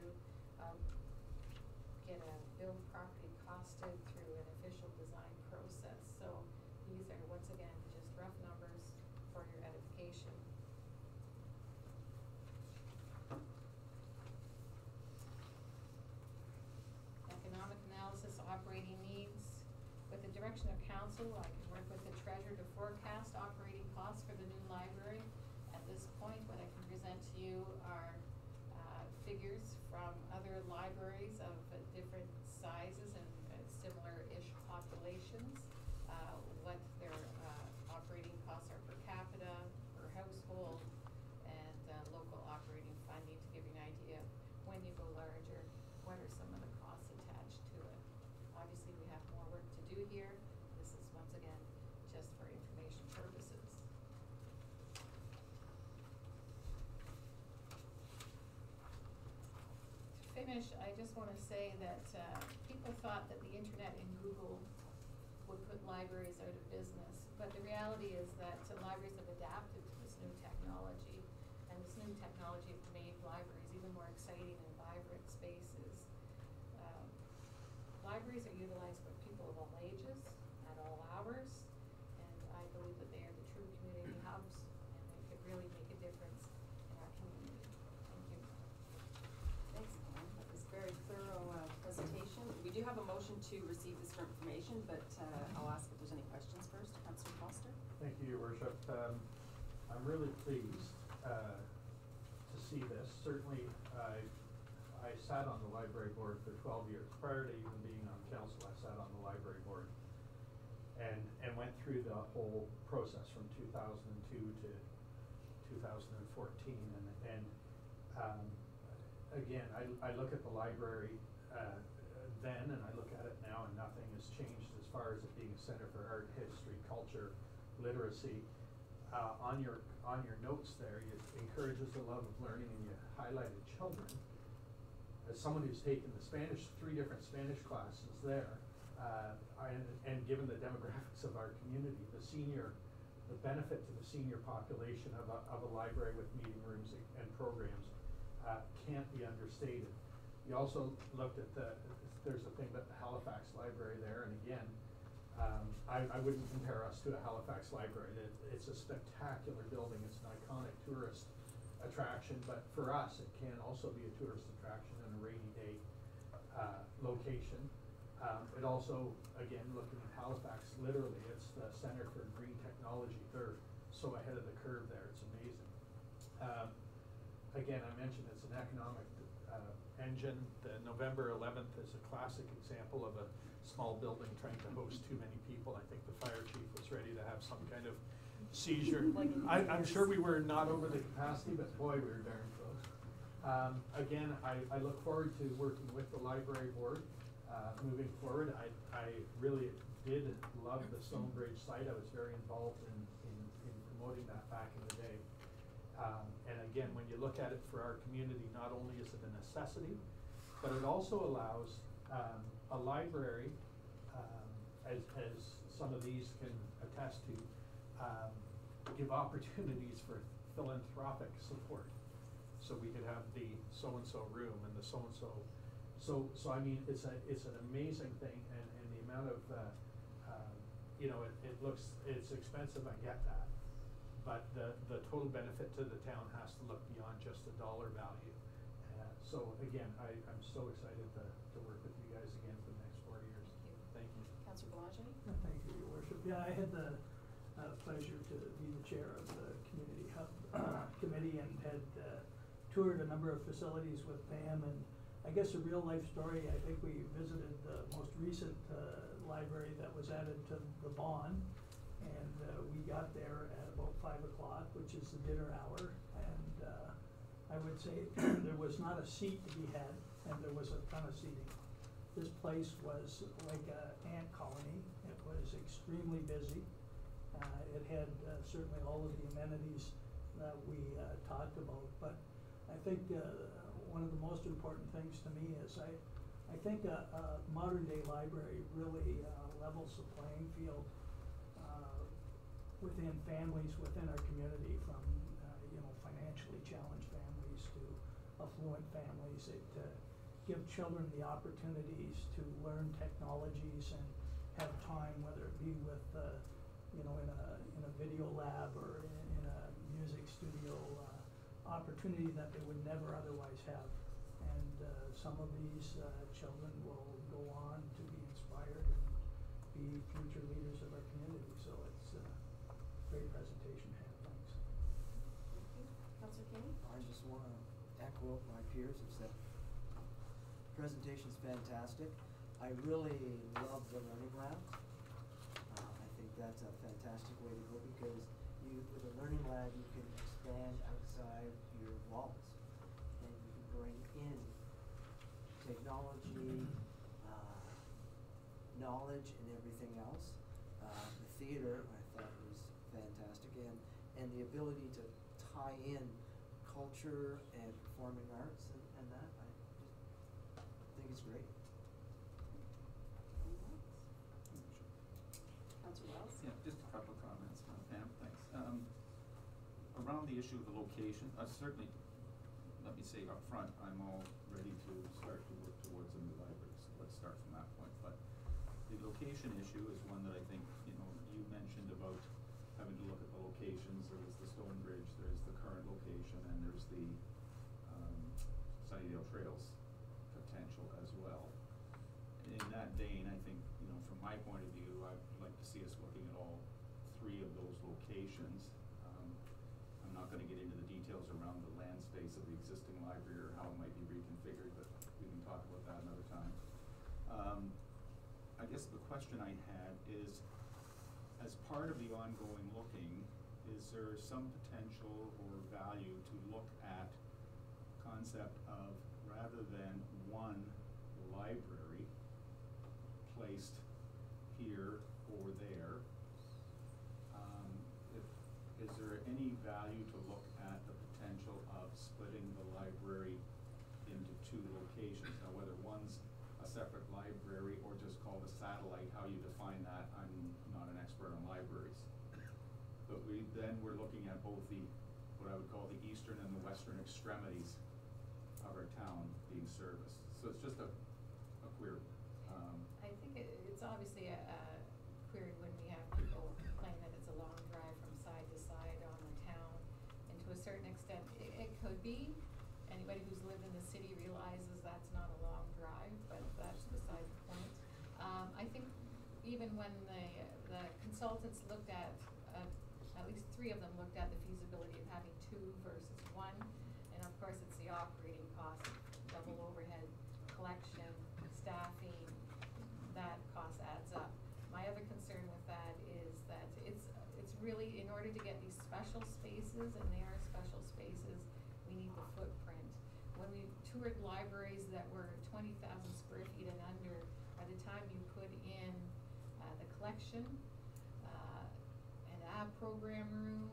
get a build property costed through an official design process. So these are, once again, just rough numbers for your edification. Economic analysis, operating needs. With the direction of council, I can work with the treasurer to forecast operating costs for the new library. At this point, what I can present to you are figures from other libraries of different sizes and similar-ish populations, what their operating costs are per capita, per household, and local operating funding to give you an idea. When you go larger, what are some of the costs attached to it? Obviously, we have more work to do here. This is, once again, just for information purposes. To finish, I just want to say that people thought that the internet and Google would put libraries out of business, but the reality is that libraries have adapted to this new technology, and this new technology has made libraries even more exciting and vibrant spaces. Libraries are utilized by people of all ages, at all hours, and I believe that they are the true community hubs, and they could really make a difference in our community. Thank you. Thanks, Lauren. That was a very thorough presentation. We do have a motion to receive this for information, but I'll ask if there's any questions first. Councillor Foster. Thank you, Your Worship. I'm really pleased to see this. Certainly, I sat on the library board for 12 years. Prior to even being on council, I sat on the library board and went through the whole process from 2002 to 2014. Again, I look at the library then and I look at it now, and nothing has changed as far as it being a center for art, history, culture, literacy. On your notes there, it encourages the love of learning, and you highlighted children. As someone who's taken the 3 different Spanish classes there, and given the demographics of our community, the benefit to the senior population of a library with meeting rooms and programs can't be understated. You also looked at there's a thing about the Halifax Library there, and again, I wouldn't compare us to a Halifax library. It's a spectacular building. It's an iconic tourist attraction, but for us, it can also be a tourist attraction in a rainy day location. It also, again, looking at Halifax, literally, it's the Center for Green Technology. They're so ahead of the curve there, it's amazing. Again, I mentioned it's an economic engine. The November 11th is a classic example of a small building trying to host too many people. I think the fire chief was ready to have some kind of seizure. I'm sure we were not over the capacity, but boy, we were darn close. Again, I look forward to working with the library board moving forward. I really did love the Stonebridge site. I was very involved in promoting that back in the day. And again, when you look at it for our community, not only is it a necessity, but it also allows a library, as some of these can attest to, give opportunities for philanthropic support. So we could have the so-and-so room and the so-and-so. So I mean, it's an amazing thing, and the amount of, it's expensive, I get that. But the total benefit to the town has to look beyond just the dollar value. So again, I'm so excited to work with you guys again for the next 4 years. Thank you. Councillor Boulanger? Thank you, Your Worship. Yeah, I had the pleasure to be the chair of the Community Hub Committee and had toured a number of facilities with Pam, and I guess a real life story, I think we visited the most recent library that was added to the Vaughan, and we got there at about 5 o'clock, which is the dinner hour, and I would say there was not a seat to be had, and there was a ton of seating. This place was like an ant colony. It was extremely busy. It had certainly all of the amenities that we talked about, but I think one of the most important things to me is I think a modern day library really levels the playing field within families within our community, from financially challenged families to affluent families. It give children the opportunities to learn technologies and have time, whether it be with in a video lab or in a music studio, opportunity that they would never otherwise have. And some of these children will go on to be inspired and be future leaders of our community. So it's a great presentation. Thanks. Thank you. Councillor Kenny? I just want to echo my peers have said. Presentation's fantastic. I really love the learning labs. I think that's a fantastic way to go, because with a learning lab you can expand outside your walls, and you can bring in technology, knowledge, and everything else. The theater I thought was fantastic, and the ability to tie in culture and performing arts and that, I just think it's great. Councillor Wells? Yeah, just a couple of comments, Pam, thanks. Around the issue of the location, certainly, let me say up front, I'm all ready to start to work towards a new library, so let's start from that point. But the location issue is one that I think, you mentioned about having to look at the locations. There was the Stonebridge, there's the current location, and there's the Sunnydale Trails potential as well. In that vein, I think, from my point of view, I'd like to see us looking at all 3 of those locations. I'm not going to get into the details around the land space of the existing library or how it might be reconfigured, but we can talk about that another time. I guess the question I had is, as part of the ongoing looking, is there some potential or value to look at concept of, rather than one library placed here or there, is there any value to look at the potential of splitting the library into 2 locations? Now, whether one's a separate library or just called a satellite, how you define that, I'm not an expert on libraries. But we're looking at both what I would call the eastern and the western extremities of our town being serviced. So it's just a query. I think it's obviously a query when we have people complain that it's a long drive from side to side on the town, and to a certain extent, it could be. Anybody who's lived in the city realizes that's not a long drive, but that's beside the point. I think even when the consultants looked at least 3 of them looked at the feasibility of having 2 versus 1. And of course, it's the operating cost, double overhead, collection, staffing, that cost adds up. My other concern with that is that it's really, in order to get these special spaces, and they are special spaces, we need the footprint. When we toured libraries that were 20,000 square feet and under, by the time you put in the collection, program room,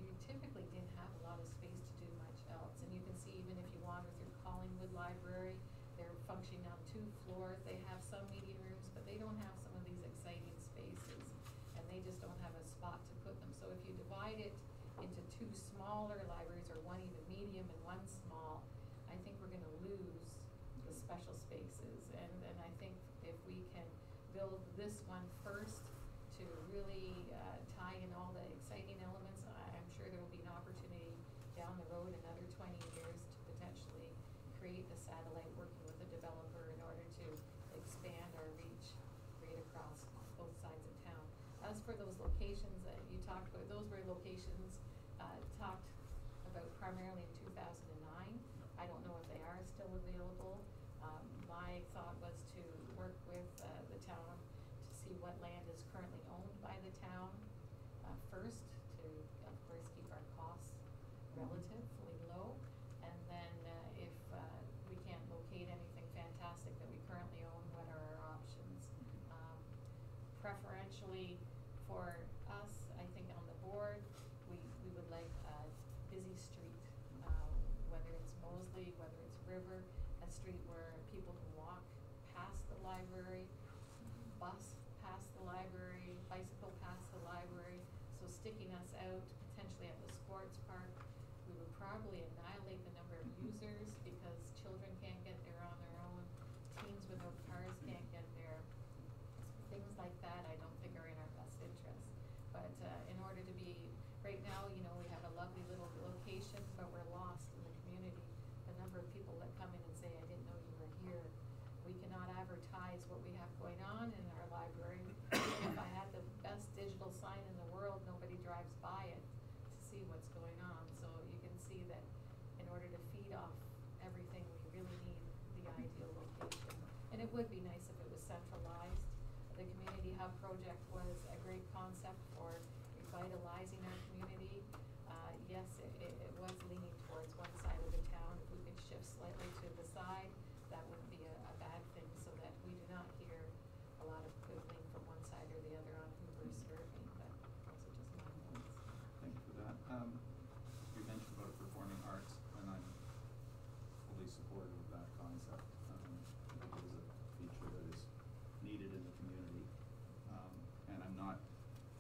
you typically didn't have a lot of space to do much else. And you can see, even if you wander through Collingwood Library, they're functioning on 2 floors. They have some meeting rooms, but they don't have some of these exciting spaces, and they just don't have a spot to put them. So if you divide it into 2 smaller libraries, or 1 even medium and 1 small, I think we're gonna lose the special spaces. And I think if we can build this one first to really tie in all the exciting elements, I'm sure there will be an opportunity down the road, another 20 years, to potentially create a satellite, working with a developer in order to expand our reach right across both sides of town. As for those locations that you talked about, those were locations talked about primarily in 2009. I don't know if they are still available. My thought was to work with the town to see what land is currently owned by the town first, to of course keep our costs relatively low, and then if we can't locate anything fantastic that we currently own, what are our options? Preferentially for us, I think on the board, we would like a busy street, whether it's Moseley, whether it's River, a street where people can walk past the library, bus past the library, bicycle past the library. So sticking us out potentially at the sports park, we would probably annihilate the number of users, because children can't get there on their own, teens without cars can't get there. Things like that I don't think are in our best interest. But in order to be, right now, you know, we have a lovely little location, but we're lost in the community. The number of people that come in and say, I didn't know you were here. We cannot advertise what we have going on in our library. If I had the best digital sign in the world, nobody drives by it to see what's going on. So you can see that in order to feed off everything, we really need the ideal location. And it would be nice if it was centralized. The community hub project was a great concept for revitalizing our community. Yes, it was leaning towards one side of the town. If we could shift slightly to the side, that wouldn't be a bad thing, so that we do not hear a lot of quibbling from one side or the other on who we're serving, but those are just my points. Thank you for that. You mentioned about performing arts, and I'm fully supportive of that concept. I think it is a feature that is needed in the community, and I'm not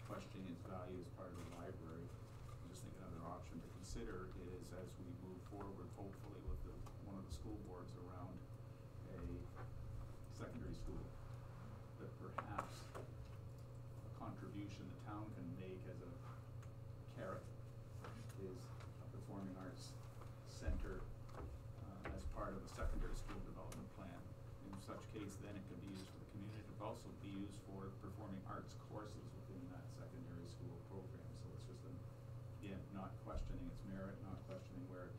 questioning its value as part of the library. I just think another option to consider is, as we move forward, hopefully with one of the school boards around a secondary school, that perhaps a contribution the town can make as a carrot is a performing arts center as part of a secondary school development plan. In such case, then it can be used for the community. It could also be used for performing arts courses within that secondary school program. So it's just, again, not questioning its merit, not questioning where,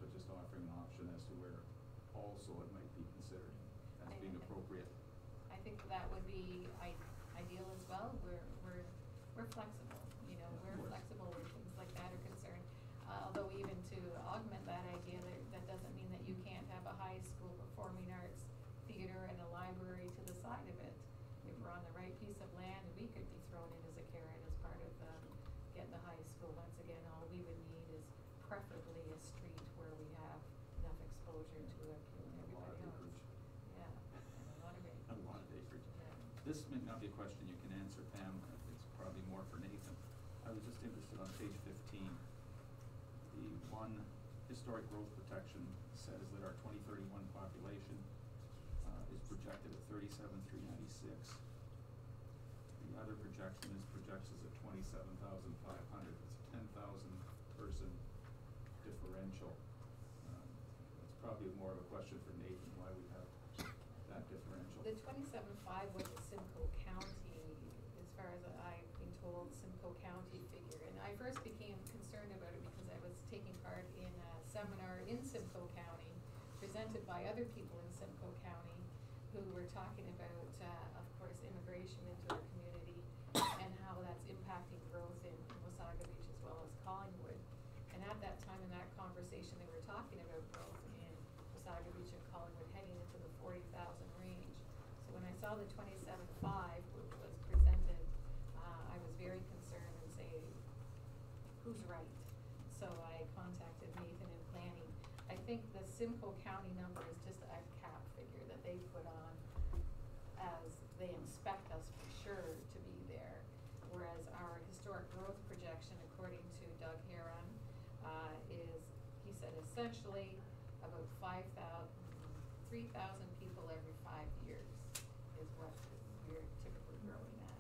but just offering an option as to where also it might be considered as being appropriate. I think that would be ideal as well. We're flexible, you know, we're flexible where things like that are concerned. Although even to augment that idea, that doesn't mean that you can't have a high school performing arts theater and a library to the side of it. If we're on the right piece of land, we could be thrown in as a carrot as part of getting the high school. Once again, all we would need is preferably a street where we have enough exposure to appeal to everybody else. Yeah, and a lot of acreage. A lot of acreage. Yeah. This may not be a question you can answer, Pam. It's probably more for Nathan. I was just interested on page 15. The one historic growth protection says that our 2031 population is projected at 37,396. The other projection projects us at 27,500. It's a 10,000 person differential. It's probably more of a question for Nathan, why we have that differential. The 27.5 was a Simcoe Simcoe County figure. And I first became concerned about it because I was taking part in a seminar in Simcoe County, presented by other people in Simcoe County, who were talking about, of course, immigration into our community and how that's impacting growth in Wasaga Beach as well as Collingwood. And at that time in that conversation, they were talking about growth in Wasaga Beach and Collingwood heading into the 40,000 range. So when I saw the 27.5, which was presented, I was very concerned and say, who's right? So I contacted Nathan in planning. I think the Simcoe County number is just a cap figure that they put on as they expect us for sure to be there. Whereas our historic growth projection, according to Doug Heron, is, he said, essentially about 3,000 people every 5 years is what we're typically growing at.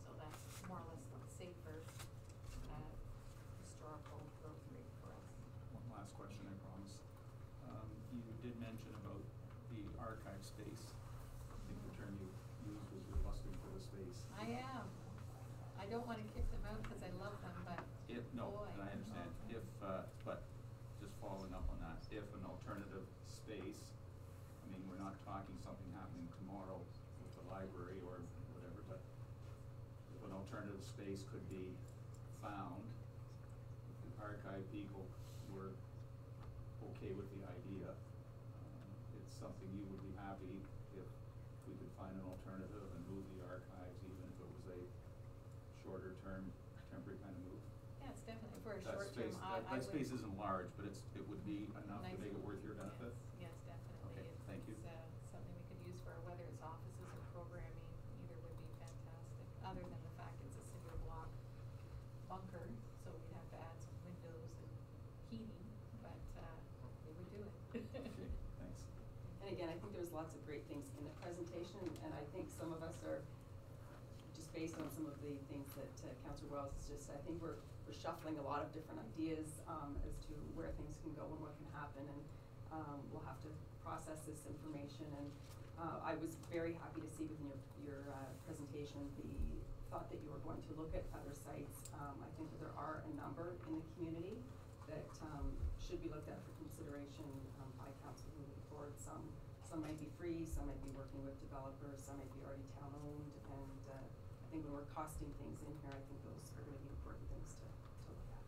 So that's more or less the safer historical growth rate for us. One last question, I promise. You did mention about the archive space. I think the term you used was you're lusting for the space. I am. I don't wanna kick them out because I love them, but No, boy. and I understand, if, but just following up on that, if an alternative space, I mean, we're not talking something happening tomorrow with the library or whatever, but if an alternative space could be found, if the archive people were okay with the idea, it's something you would be happy if we could find an alternative and move the archives, even if it was a shorter term, temporary kind of move. Yeah, it's definitely for a That short term, space, I that would. space isn't large, but it would be enough to Nice. make it worth your benefit? Yes, definitely. Okay, thank you. It's something we could use for whether it's offices or programming, either would be fantastic, other than the fact it's a cinder block bunker, so we'd have to add some windows and heating, but, we would do it. Okay, thanks. And again, I think there was lots of great things in the presentation, and I think some of us are, just based on some of the things that Councillor Wells has just said, I think we're shuffling a lot of different ideas as to where things can go and what can happen, and we'll have to process this information. And I was very happy to see within your presentation the thought that you were going to look at other sites. I think that there are a number in the community that should be looked at for consideration by council moving forward. Some might be free, some might be working with developers, some might be already town owned, and I think when we're costing things in here, I think those are gonna be important things to look at.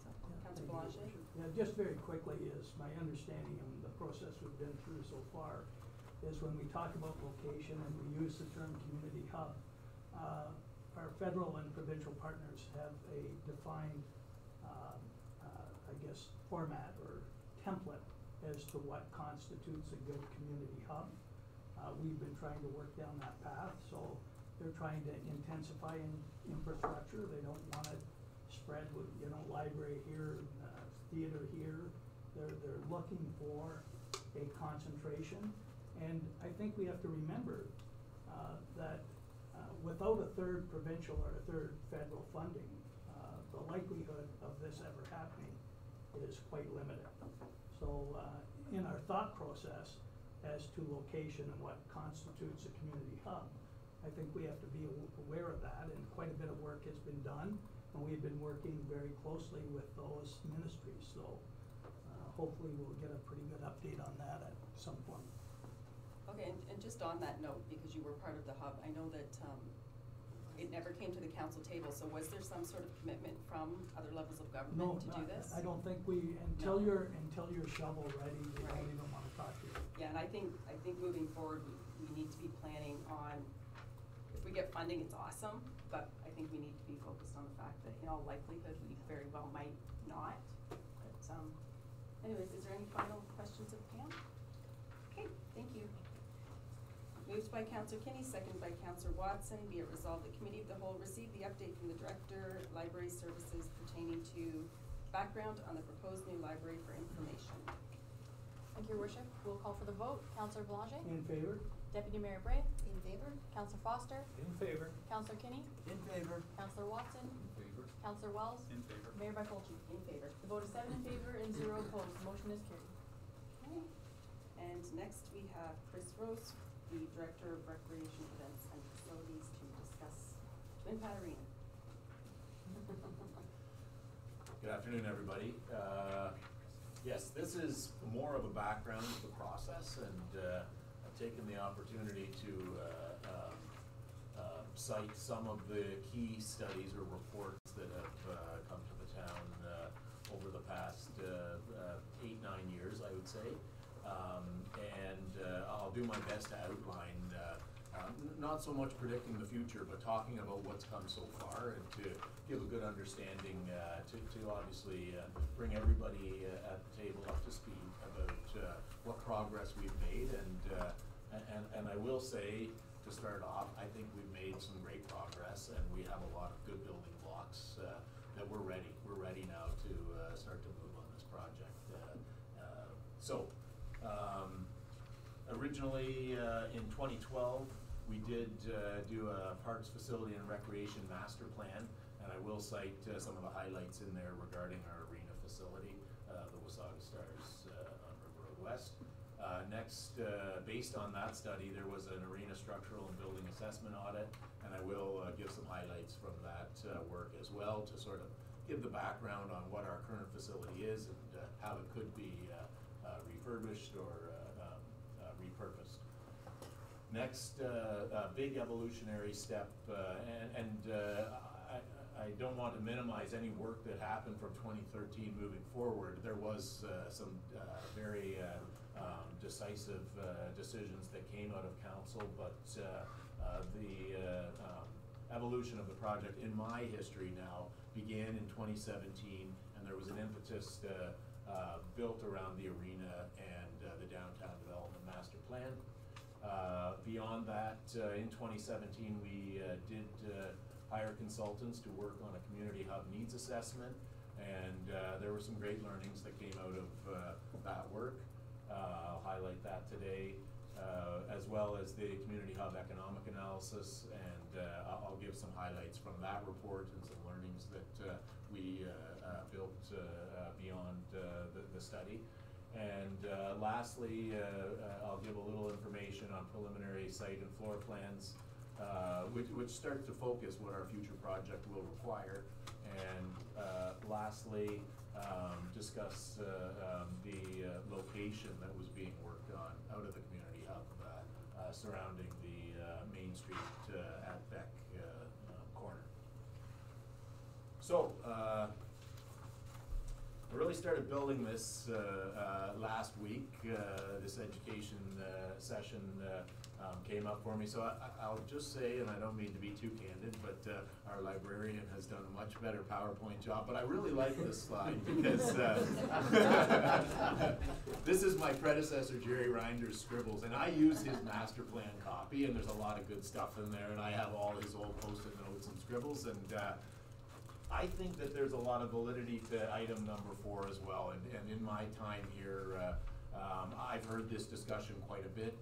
So, Yeah, Councillor thank Blanchet? you. Yeah, just very quickly, is my understanding of the process we've been through so far is when we talk about location and we use the term community hub, our federal and provincial partners have a defined, I guess, format or template as to what constitutes a good community hub. We've been trying to work down that path, so they're trying to intensify infrastructure. They don't want it spread with, library here, theater here. They're looking for a concentration. And I think we have to remember that without a third provincial or a third federal funding, the likelihood of this ever happening is quite limited. So in our thought process as to location and what constitutes a community hub, I think we have to be aware of that, and quite a bit of work has been done, and we've been working very closely with those ministries. So hopefully we'll get a pretty good update on that at some point. Okay, and just on that note, because you were part of the hub, I know that it never came to the council table, so was there some sort of commitment from other levels of government to do this? I don't think until you're shovel ready, we Right. don't even wanna talk to you. Yeah, and I think moving forward, we need to be planning on, if we get funding, it's awesome, but I think we need to be focused on the fact that in all likelihood, we very well might not. But anyways, is there any final questions of Pam? Okay, thank you. Moved by Councillor Kinney, seconded by Councillor Watson. Be it resolved, the Committee of the Whole received the update from the Director, Library Services pertaining to background on the proposed new library for information. Thank you, Your Worship. We'll call for the vote. Councillor Blanchet? In favor? Deputy Mayor Bray? In favor. Councillor Foster? In favor. Councillor Kinney? In favor. Councillor Watson? In favor? Councillor Wells? In favor. Mayor Bartolci? In favor. The vote is 7 in favor and 0 opposed. The motion is carried. Okay. And next we have Chris Rose, the Director of Recreation Events and Facilities, to discuss Twin Pad Arena. Good afternoon, everybody. Yes, this is more of a background of the process, and I've taken the opportunity to cite some of the key studies or reports that have come to the town over the past 8-9 years, I would say. I'll do my best to outline not so much predicting the future, but talking about what's come so far, and to give a good understanding, to obviously bring everybody at the table up to speed about what progress we've made. And I will say, to start off, I think we've made some great progress, and we have a lot of good building blocks that we're ready. We're ready now to start to move on this project. Originally, in 2012, we did do a Parks Facility and Recreation Master Plan, and I will cite some of the highlights in there regarding our arena facility, the Wasaga Stars on River Road West. Next, based on that study, there was an arena structural and building assessment audit, and I will give some highlights from that work as well, to sort of give the background on what our current facility is and how it could be refurbished or repurposed. Next, big evolutionary step, I don't want to minimize any work that happened from 2013 moving forward. There was some very decisive decisions that came out of council, but the evolution of the project in my history now began in 2017, and there was an impetus built around the arena and the downtown development master plan. Beyond that, in 2017, we did hire consultants to work on a community hub needs assessment, and there were some great learnings that came out of that work. I'll highlight that today, as well as the community hub economic analysis, and I'll give some highlights from that report and some learnings that we built beyond the study. And lastly, I'll give a little information on preliminary site and floor plans, which start to focus what our future project will require. And lastly, discuss the location that was being worked on out of the community hub surrounding the Main Street at Beck corner. So, I really started building this last week. This education session came up for me. So I'll just say, and I don't mean to be too candid, but our librarian has done a much better PowerPoint job. But I really like this slide because this is my predecessor, Jerry Reinder's scribbles. And I use his master plan copy, and there's a lot of good stuff in there. And I have all his old Post-it notes and scribbles. And I think that there's a lot of validity to item number 4 as well. And in my time here, I've heard this discussion quite a bit.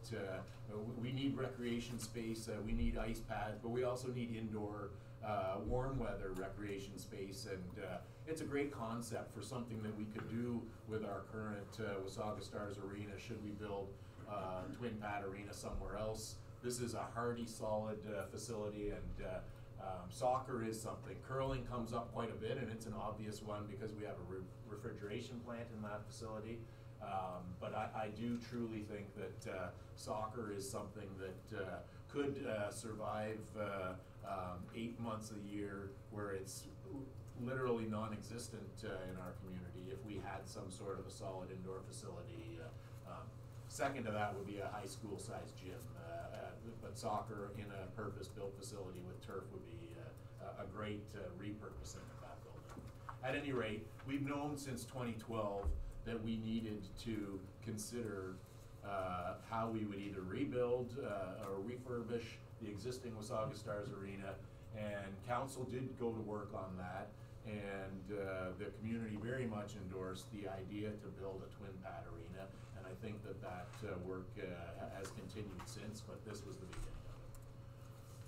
We need recreation space, we need ice pads, but we also need indoor warm weather recreation space. And it's a great concept for something that we could do with our current Wasaga Stars arena should we build twin pad arena somewhere else. This is a hardy, solid facility, and soccer is something. Curling comes up quite a bit, and it's an obvious one because we have a refrigeration plant in that facility. But I do truly think that soccer is something that could survive 8 months a year, where it's literally non-existent in our community if we had some sort of a solid indoor facility. Second to that would be a high school sized gym. But soccer in a purpose-built facility with turf would be a great repurposing of that building. At any rate, we've known since 2012 that we needed to consider how we would either rebuild or refurbish the existing Wasaga Stars arena, and council did go to work on that, and the community very much endorsed the idea to build a twin pad arena, and I think that work has continued since, but this was the beginning of it.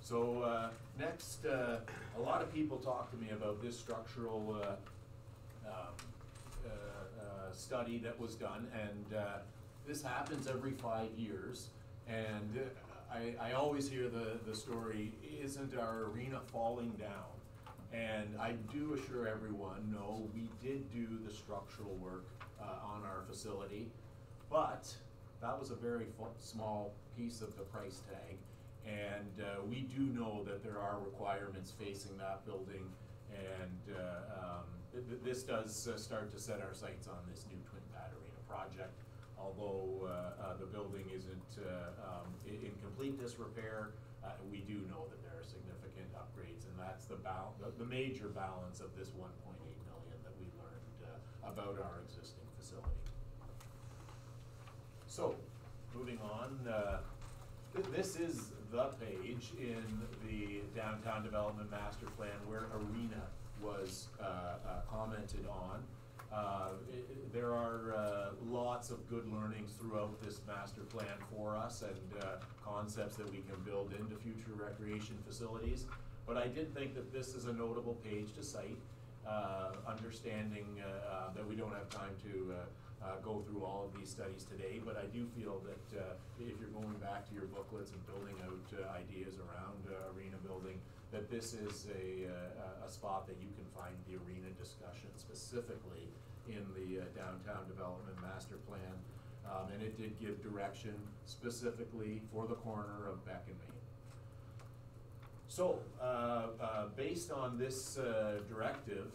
So next, a lot of people talk to me about this structural study that was done, and this happens every 5 years, and I always hear the story, isn't our arena falling down? And I do assure everyone, no, we did do the structural work on our facility, but that was a very small piece of the price tag. And we do know that there are requirements facing that building, and this does start to set our sights on this new Twin Pad Arena project. Although the building isn't in complete disrepair, we do know that there are significant upgrades, and that's the major balance of this 1.8 million that we learned about our existing facility. So, moving on, this is the page in the Downtown Development Master Plan where Arena was commented on. There are lots of good learnings throughout this master plan for us, and concepts that we can build into future recreation facilities. But I did think that this is a notable page to cite, understanding that we don't have time to go through all of these studies today, but I do feel that if you're going back to your booklets and building out ideas around arena building, that this is a spot that you can find the arena discussion specifically in the Downtown Development Master Plan. And it did give direction specifically for the corner of Beck and Main. So, based on this directive,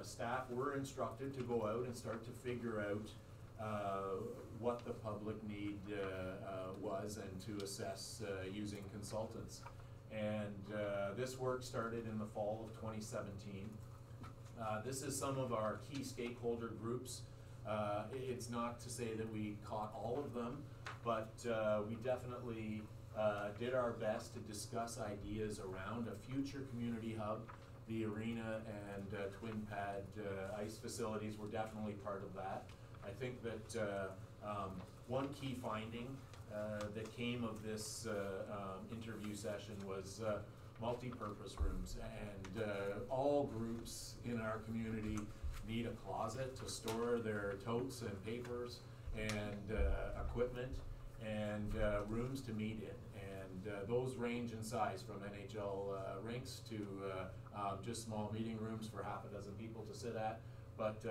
staff were instructed to go out and start to figure out what the public need was, and to assess using consultants. And this work started in the fall of 2017. This is some of our key stakeholder groups. It's not to say that we caught all of them, but we definitely did our best to discuss ideas around a future community hub. The arena and Twin Pad ice facilities were definitely part of that. I think that one key finding that came of this interview session was multi-purpose rooms, and all groups in our community need a closet to store their totes and papers and equipment, and rooms to meet in. And those range in size from NHL rinks to just small meeting rooms for half a dozen people to sit at. But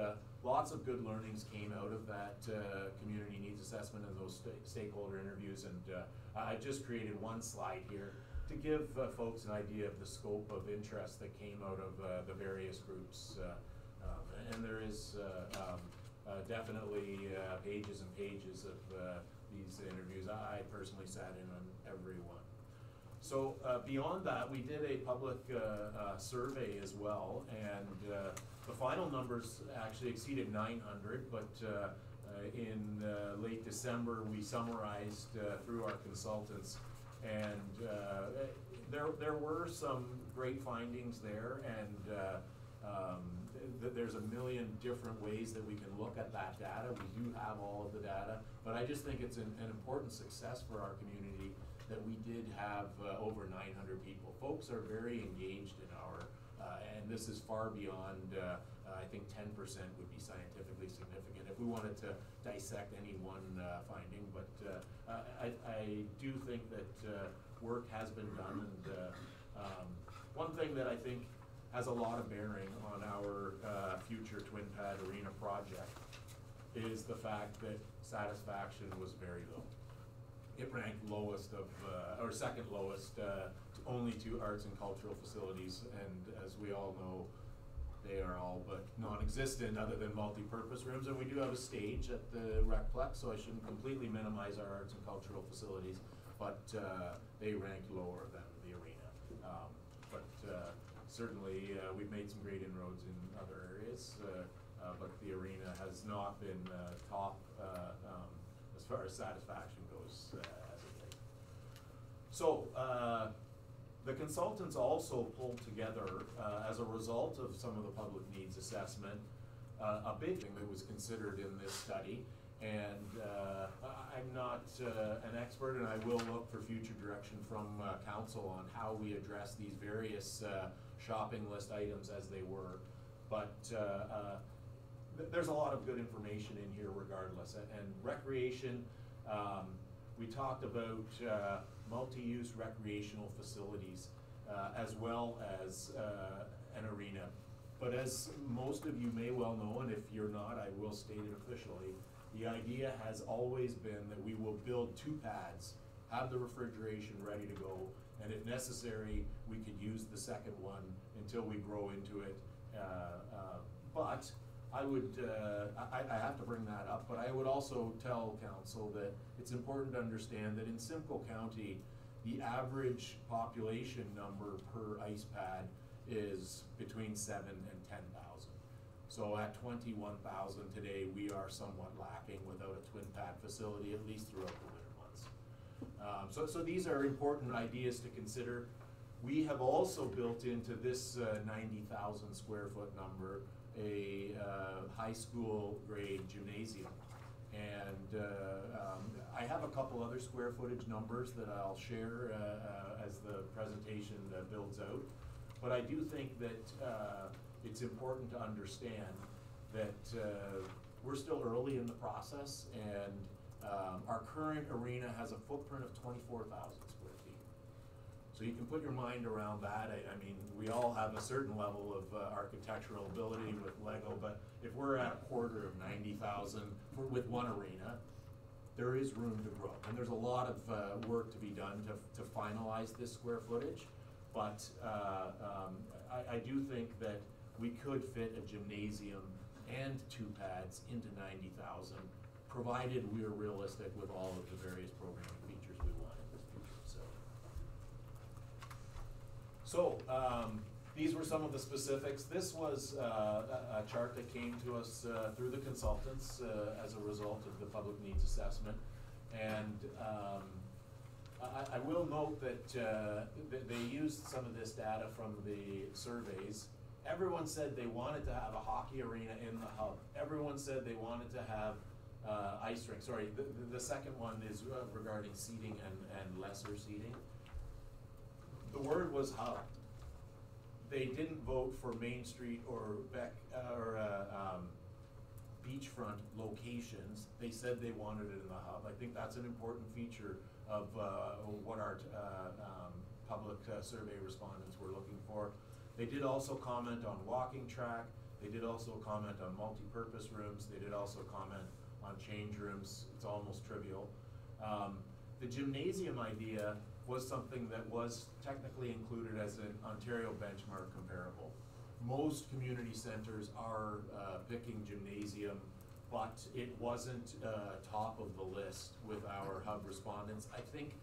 lots of good learnings came out of that community needs assessment and those stakeholder interviews. And I just created one slide here to give folks an idea of the scope of interest that came out of the various groups. And there is definitely pages and pages of these interviews. I personally sat in on every one. So beyond that, we did a public survey as well, and the final numbers actually exceeded 900, but in late December we summarized through our consultants, and there were some great findings there, and there's a million different ways that we can look at that data. We do have all of the data, but I just think it's an important success for our community that we did have over 900 people. Folks are very engaged in our, and this is far beyond, I think 10% would be scientifically significant if we wanted to dissect any one finding, but I do think that work has been done, and one thing that I think has a lot of bearing on our future Twin Pad Arena project is the fact that satisfaction was very low. It ranked lowest of, or second lowest, only to arts and cultural facilities, and as we all know, they are all but non-existent other than multi-purpose rooms. And we do have a stage at the Recplex, so I shouldn't completely minimize our arts and cultural facilities, but they rank lower than the arena. Certainly, we've made some great inroads in other areas, but the arena has not been top as far as satisfaction goes as of late. So, the consultants also pulled together, as a result of some of the public needs assessment, a big thing that was considered in this study. And I'm not an expert, and I will look for future direction from council on how we address these various shopping list items as they were. But there's a lot of good information in here regardless. And recreation, we talked about multi-use recreational facilities. as well as an arena. But as most of you may well know, and if you're not, I will state it officially, the idea has always been that we will build 2 pads, have the refrigeration ready to go, and if necessary, we could use the second one until we grow into it. But I would, I have to bring that up, but I would also tell council that it's important to understand that in Simcoe County, the average population number per ice pad is between 7,000 and 10,000. So at 21,000 today, we are somewhat lacking without a twin pad facility, at least throughout the winter months. So these are important ideas to consider. We have also built into this 90,000 square foot number a high school grade gymnasium. And I have a couple other square footage numbers that I'll share as the presentation builds out. But I do think that it's important to understand that we're still early in the process, and our current arena has a footprint of 24,000 square feet. So you can put your mind around that. I mean, we all have a certain level of architectural ability with Lego, but if we're at a quarter of 90,000 with one arena, there is room to grow. And there's a lot of work to be done to finalize this square footage. But I do think that we could fit a gymnasium and 2 pads into 90,000, provided we are realistic with all of the various programming features we want in this future facility. So these were some of the specifics. This was a chart that came to us through the consultants as a result of the public needs assessment. And I will note that they used some of this data from the surveys. Everyone said they wanted to have a hockey arena in the hub. Everyone said they wanted to have ice rink. Sorry, the second one is regarding seating and lesser seating. The word was hub. They didn't vote for Main Street or beachfront locations. They said they wanted it in the hub. I think that's an important feature of what our public survey respondents were looking for. They did also comment on walking track. They did also comment on multi-purpose rooms. They did also comment on change rooms. It's almost trivial. The gymnasium idea was something that was technically included as an Ontario benchmark comparable. Most community centers are picking gymnasium, but it wasn't top of the list with our hub respondents. I think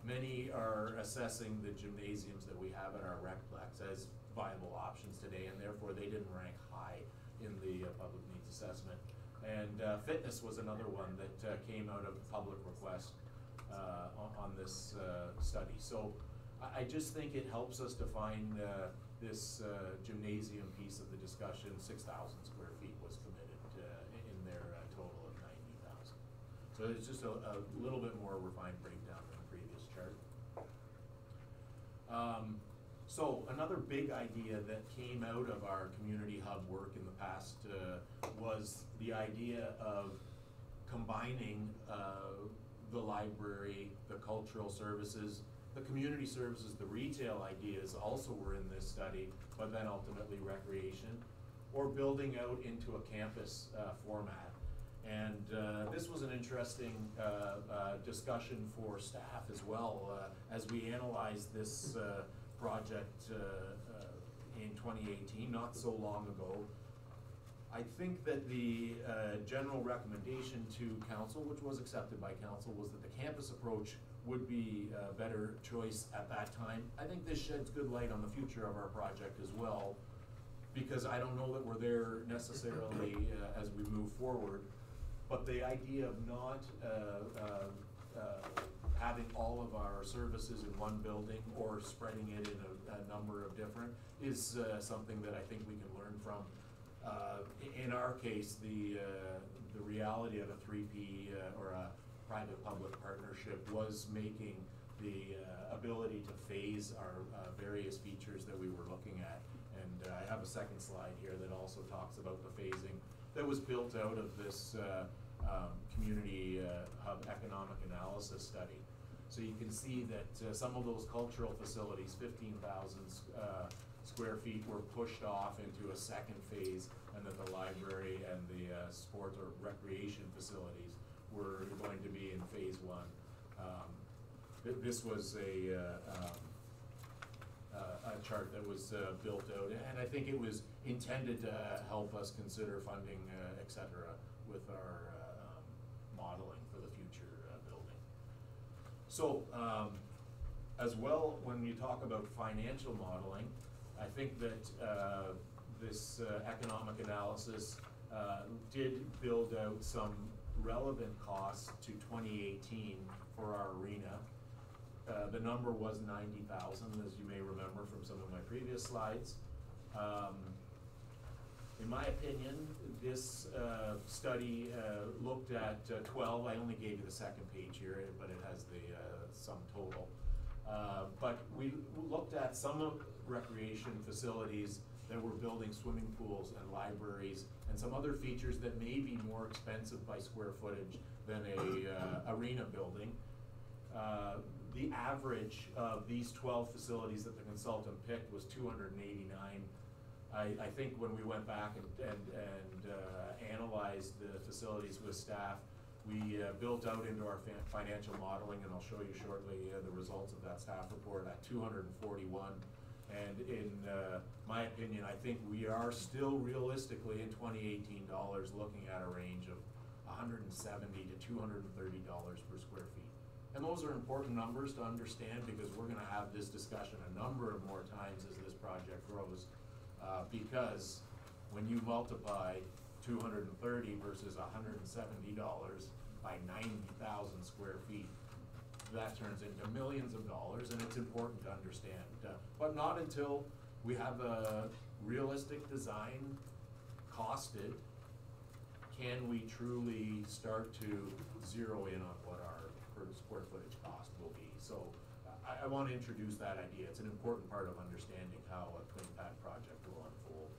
many are assessing the gymnasiums that we have at our recplex as viable options today, and therefore they didn't rank high in the public needs assessment. And fitness was another one that came out of public request on this study. So I just think it helps us define this gymnasium piece of the discussion. 6,000 square feet was committed in their total of 90,000. So it's just a little bit more refined breakdown than the previous chart. So another big idea that came out of our community hub work in the past was the idea of combining the library, the cultural services, the community services, the retail ideas also were in this study, but then ultimately recreation, or building out into a campus format. And this was an interesting discussion for staff as well as we analyzed this project in 2018, not so long ago. I think that the general recommendation to council, which was accepted by council, was that the campus approach would be a better choice at that time. I think this sheds good light on the future of our project as well, because I don't know that we're there necessarily as we move forward, but the idea of not having all of our services in one building or spreading it in a number of different is something that I think we can learn from. In our case, the reality of a 3P or a private-public partnership was making the ability to phase our various features that we were looking at. And I have a second slide here that also talks about the phasing that was built out of this community hub economic analysis study. So you can see that some of those cultural facilities, 15,000 square feet, were pushed off into a second phase, and that the library and the sport or recreation facilities were going to be in phase one. This was a chart that was built out, and I think it was intended to help us consider funding, et cetera, with our modeling for the future building. So, as well, when you talk about financial modeling, I think that this economic analysis did build out some relevant costs to 2018 for our arena. The number was 90,000, as you may remember from some of my previous slides. In my opinion, this study looked at 12, I only gave you the second page here, but it has the sum total. But we looked at some of recreation facilities that were building swimming pools and libraries and some other features that may be more expensive by square footage than a arena building. The average of these 12 facilities that the consultant picked was 289. I think when we went back and analyzed the facilities with staff, we built out into our financial modeling, and I'll show you shortly the results of that staff report, at 241. And in my opinion, I think we are still realistically in 2018 dollars looking at a range of $170 to $230 per square feet. And those are important numbers to understand, because we're gonna have this discussion a number of more times as this project grows. Because when you multiply 230 versus $170 by 90,000 square feet, that turns into millions of dollars, and it's important to understand. But not until we have a realistic design costed can we truly start to zero in on what our per square footage cost will be. So I want to introduce that idea. It's an important part of understanding how a twin pad project will unfold.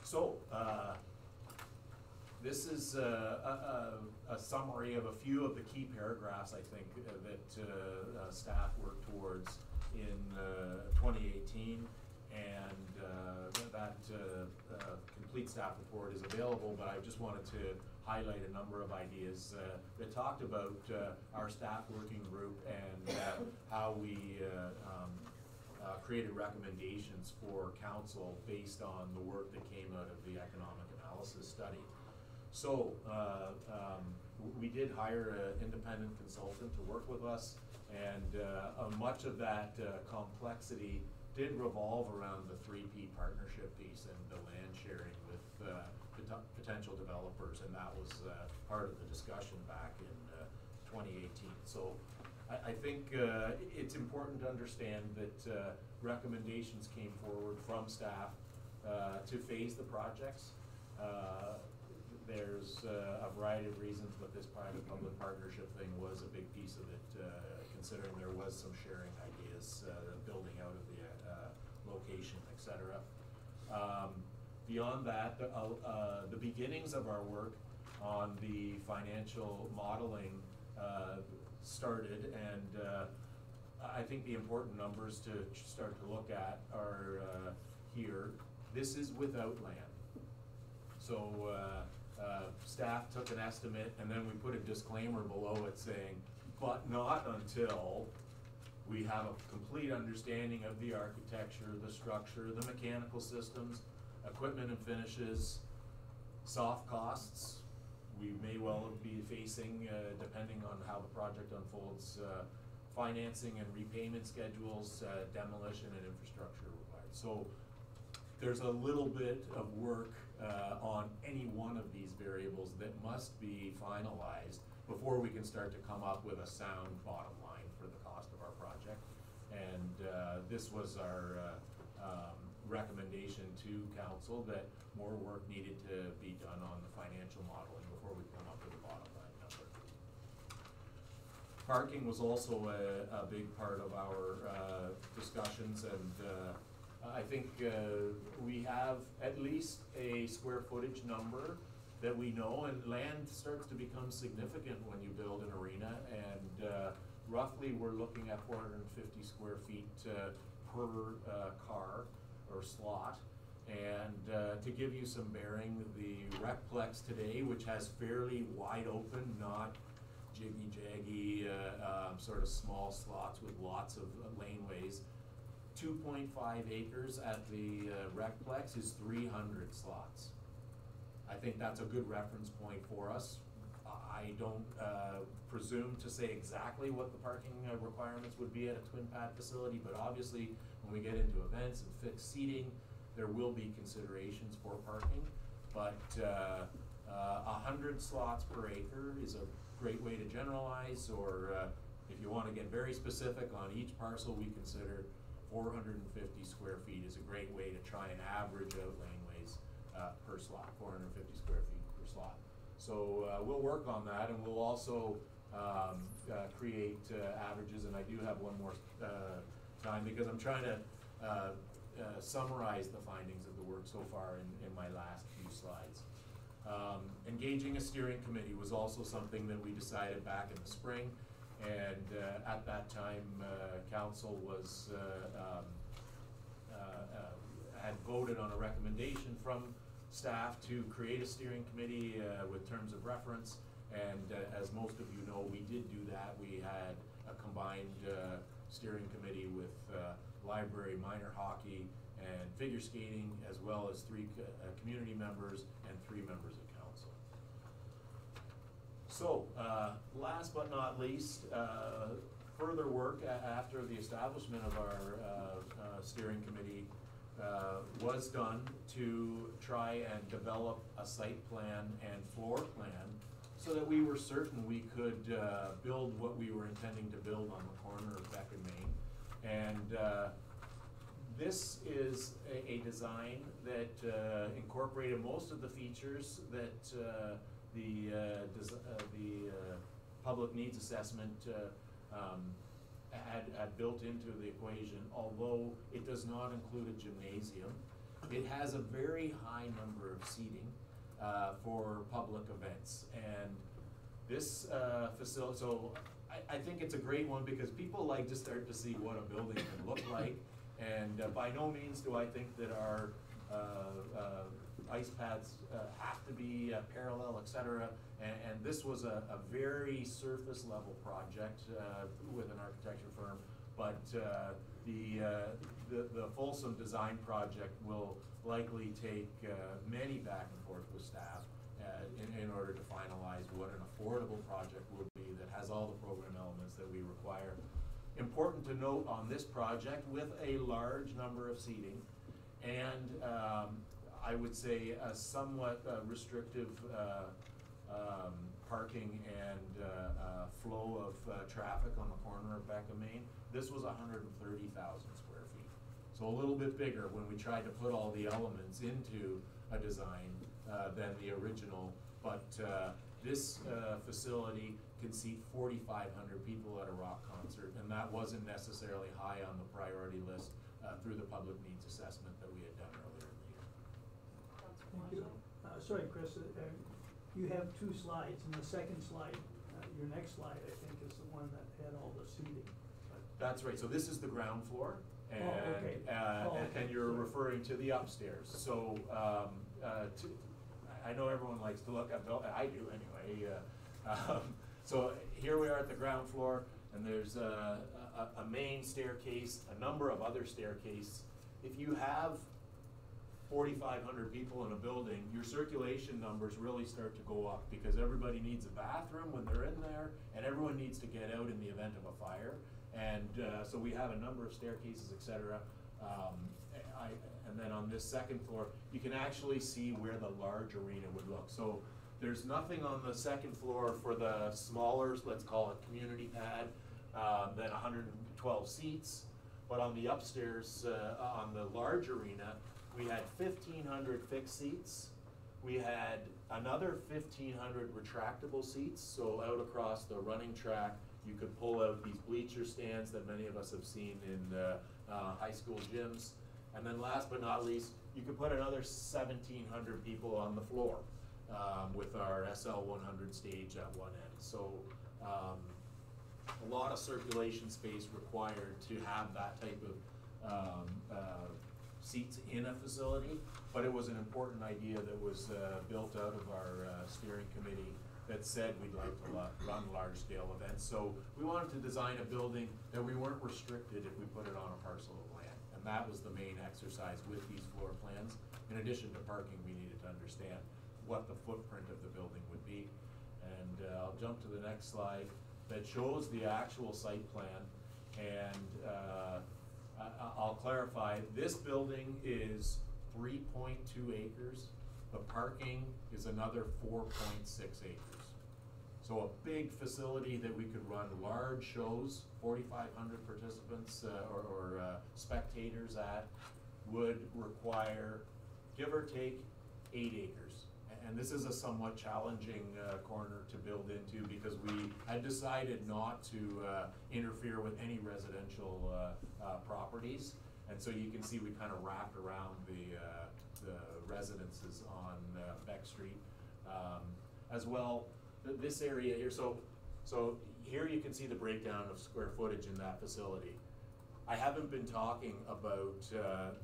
So this is a summary of a few of the key paragraphs, I think, that staff worked towards in 2018, and that complete staff report is available, but I just wanted to highlight a number of ideas that talked about our staff working group and how we created recommendations for council based on the work that came out of the economic analysis study. So we did hire an independent consultant to work with us, and much of that complexity did revolve around the 3P partnership piece and the land sharing with potential developers, and that was part of the discussion back in 2018. So I think it's important to understand that recommendations came forward from staff to phase the projects. There's a variety of reasons, but this private-public partnership thing was a big piece of it, considering there was some sharing ideas, building out of the location, et cetera. Beyond that, the beginnings of our work on the financial modeling started, and I think the important numbers to start to look at are here. This is without land. So staff took an estimate, and then we put a disclaimer below it saying, but not until we have a complete understanding of the architecture, the structure, the mechanical systems, equipment and finishes, soft costs. We may well be facing, depending on how the project unfolds, financing and repayment schedules, demolition and infrastructure required. So there's a little bit of work on any one of these variables that must be finalized before we can start to come up with a sound bottom line for the cost of our project. And this was our recommendation to council, that more work needed to be done on the financial modeling before we come up with a bottom line number. Parking was also a big part of our discussions, and I think we have at least a square footage number that we know, and land starts to become significant when you build an arena, and roughly we're looking at 450 square feet per car or slot. And to give you some bearing, the Recplex today, which has fairly wide open, not jiggy-jaggy, sort of small slots with lots of laneways, 2.5 acres at the Recplex is 300 slots. I think that's a good reference point for us. I don't presume to say exactly what the parking requirements would be at a twin pad facility, but obviously when we get into events and fixed seating, there will be considerations for parking. But 100 slots per acre is a great way to generalize, or if you want to get very specific on each parcel, we consider 450 square feet is a great way to try and average out laneways per slot, 450 square feet per slot. So we'll work on that, and we'll also create averages, and I do have one more time because I'm trying to summarize the findings of the work so far in my last few slides. Engaging a steering committee was also something that we decided back in the spring, and at that time council was had voted on a recommendation from staff to create a steering committee with terms of reference, and as most of you know, we did do that. We had a combined steering committee with library, minor hockey, and figure skating, as well as 3 community members and 3 members of council. So, last but not least, further work after the establishment of our steering committee was done to try and develop a site plan and floor plan so that we were certain we could build what we were intending to build on the corner of Beck and Main. And this is a design that incorporated most of the features that the public needs assessment had built into the equation, although it does not include a gymnasium. It has a very high number of seating for public events. And this facility, so I think it's a great one because people like to start to see what a building can look like. And by no means do I think that our ice pads have to be parallel, et cetera. And this was a very surface level project with an architecture firm. But the fulsome design project will likely take many back and forth with staff in order to finalize what an affordable project will be that has all the program elements that we require. Important to note on this project, with a large number of seating and I would say a somewhat restrictive parking and flow of traffic on the corner of Beck and Main, this was 130,000 square feet. So a little bit bigger when we tried to put all the elements into a design than the original, but this facility can seat 4,500 people at a rock concert, and that wasn't necessarily high on the priority list through the public needs assessment that we had done earlier in the year. Thank you. Sorry, Chris, you have 2 slides, and the second slide, your next slide, I think, is the one that had all the seating. That's right, so this is the ground floor, and, okay. And you're referring to the upstairs. So I know everyone likes to look at, I do anyway. So here we are at the ground floor, and there's a main staircase, a number of other staircases. If you have 4,500 people in a building, your circulation numbers really start to go up because everybody needs a bathroom when they're in there, and everyone needs to get out in the event of a fire. And so we have a number of staircases, et cetera. And then on this second floor, you can actually see where the large arena would look. So there's nothing on the second floor for the smaller, let's call it community pad, than 112 seats. But on the upstairs, on the large arena, we had 1,500 fixed seats. We had another 1,500 retractable seats. So out across the running track, you could pull out these bleacher stands that many of us have seen in high school gyms. And then last but not least, you could put another 1,700 people on the floor. with our SL 100 stage at one end. So a lot of circulation space required to have that type of seats in a facility, but it was an important idea that was built out of our steering committee that said we'd like to run large-scale events. So we wanted to design a building that we weren't restricted if we put it on a parcel of land. And that was the main exercise with these floor plans. In addition to parking, we needed to understand what the footprint of the building would be. And I'll jump to the next slide that shows the actual site plan. And I'll clarify, this building is 3.2 acres. The parking is another 4.6 acres. So a big facility that we could run large shows, 4,500 participants or spectators at, would require, give or take, 8 acres. And this is a somewhat challenging corner to build into because we had decided not to interfere with any residential properties. And so you can see we kind of wrapped around the residences on Beck Street. As well, this area here, so here you can see the breakdown of square footage in that facility. I haven't been talking about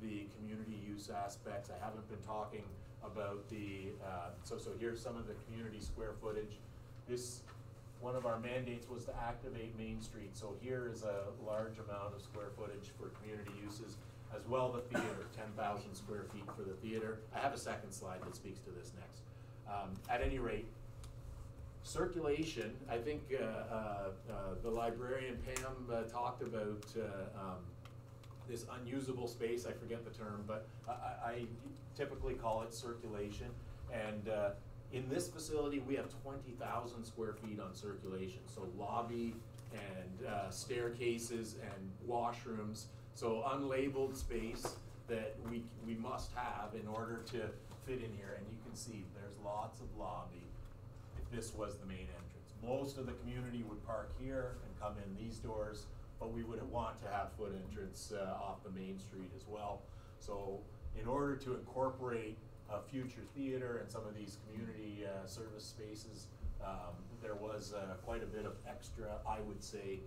the community use aspects. I haven't been talking about the, so here's some of the community square footage. One of our mandates was to activate Main Street. So here is a large amount of square footage for community uses. As well, the theater, 10,000 square feet for the theater. I have a second slide that speaks to this next. At any rate, circulation, I think the librarian Pam talked about this unusable space, I forget the term, but I typically call it circulation. And in this facility, we have 20,000 square feet on circulation. So lobby and staircases and washrooms. So unlabeled space that we must have in order to fit in here. And you can see there's lots of lobby if this was the main entrance. Most of the community would park here and come in these doors, but we would want to have foot entrance off the main street as well. So in order to incorporate a future theater and some of these community service spaces, there was quite a bit of extra, I would say.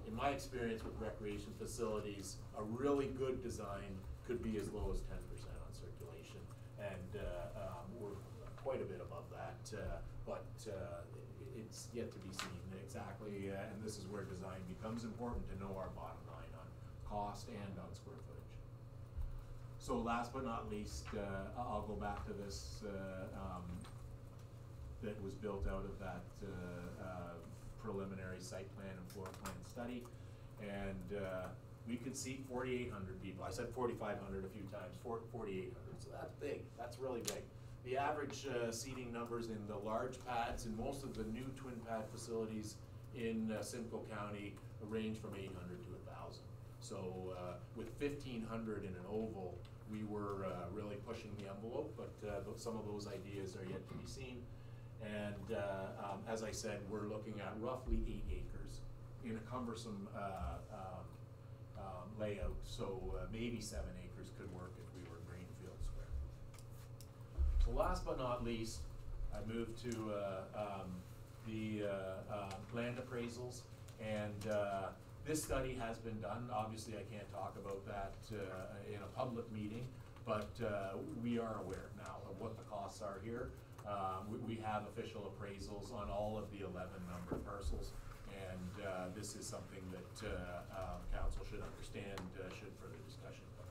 In my experience with recreation facilities, a really good design could be as low as 10% on circulation. And we're quite a bit above that, but it's yet to be seen exactly. And this is where design becomes important to know our bottom line on cost and on square footage. So last but not least, I'll go back to this that was built out of that preliminary site plan and floor plan study, and we could seat 4,800 people. I said 4,500 a few times, 4,800, so that's big, that's really big. The average seating numbers in the large pads in most of the new twin pad facilities in Simcoe County range from 800 to 1,000. So with 1,500 in an oval, we were really pushing the envelope, but some of those ideas are yet to be seen. And as I said, we're looking at roughly 8 acres in a cumbersome layout. So maybe 7 acres could work if we were Greenfield Square. So last but not least, I moved to the land appraisals. And this study has been done. Obviously, I can't talk about that in a public meeting, but we are aware now of what the costs are here. We have official appraisals on all of the 11 numbered parcels, and this is something that council should understand should further discussion come.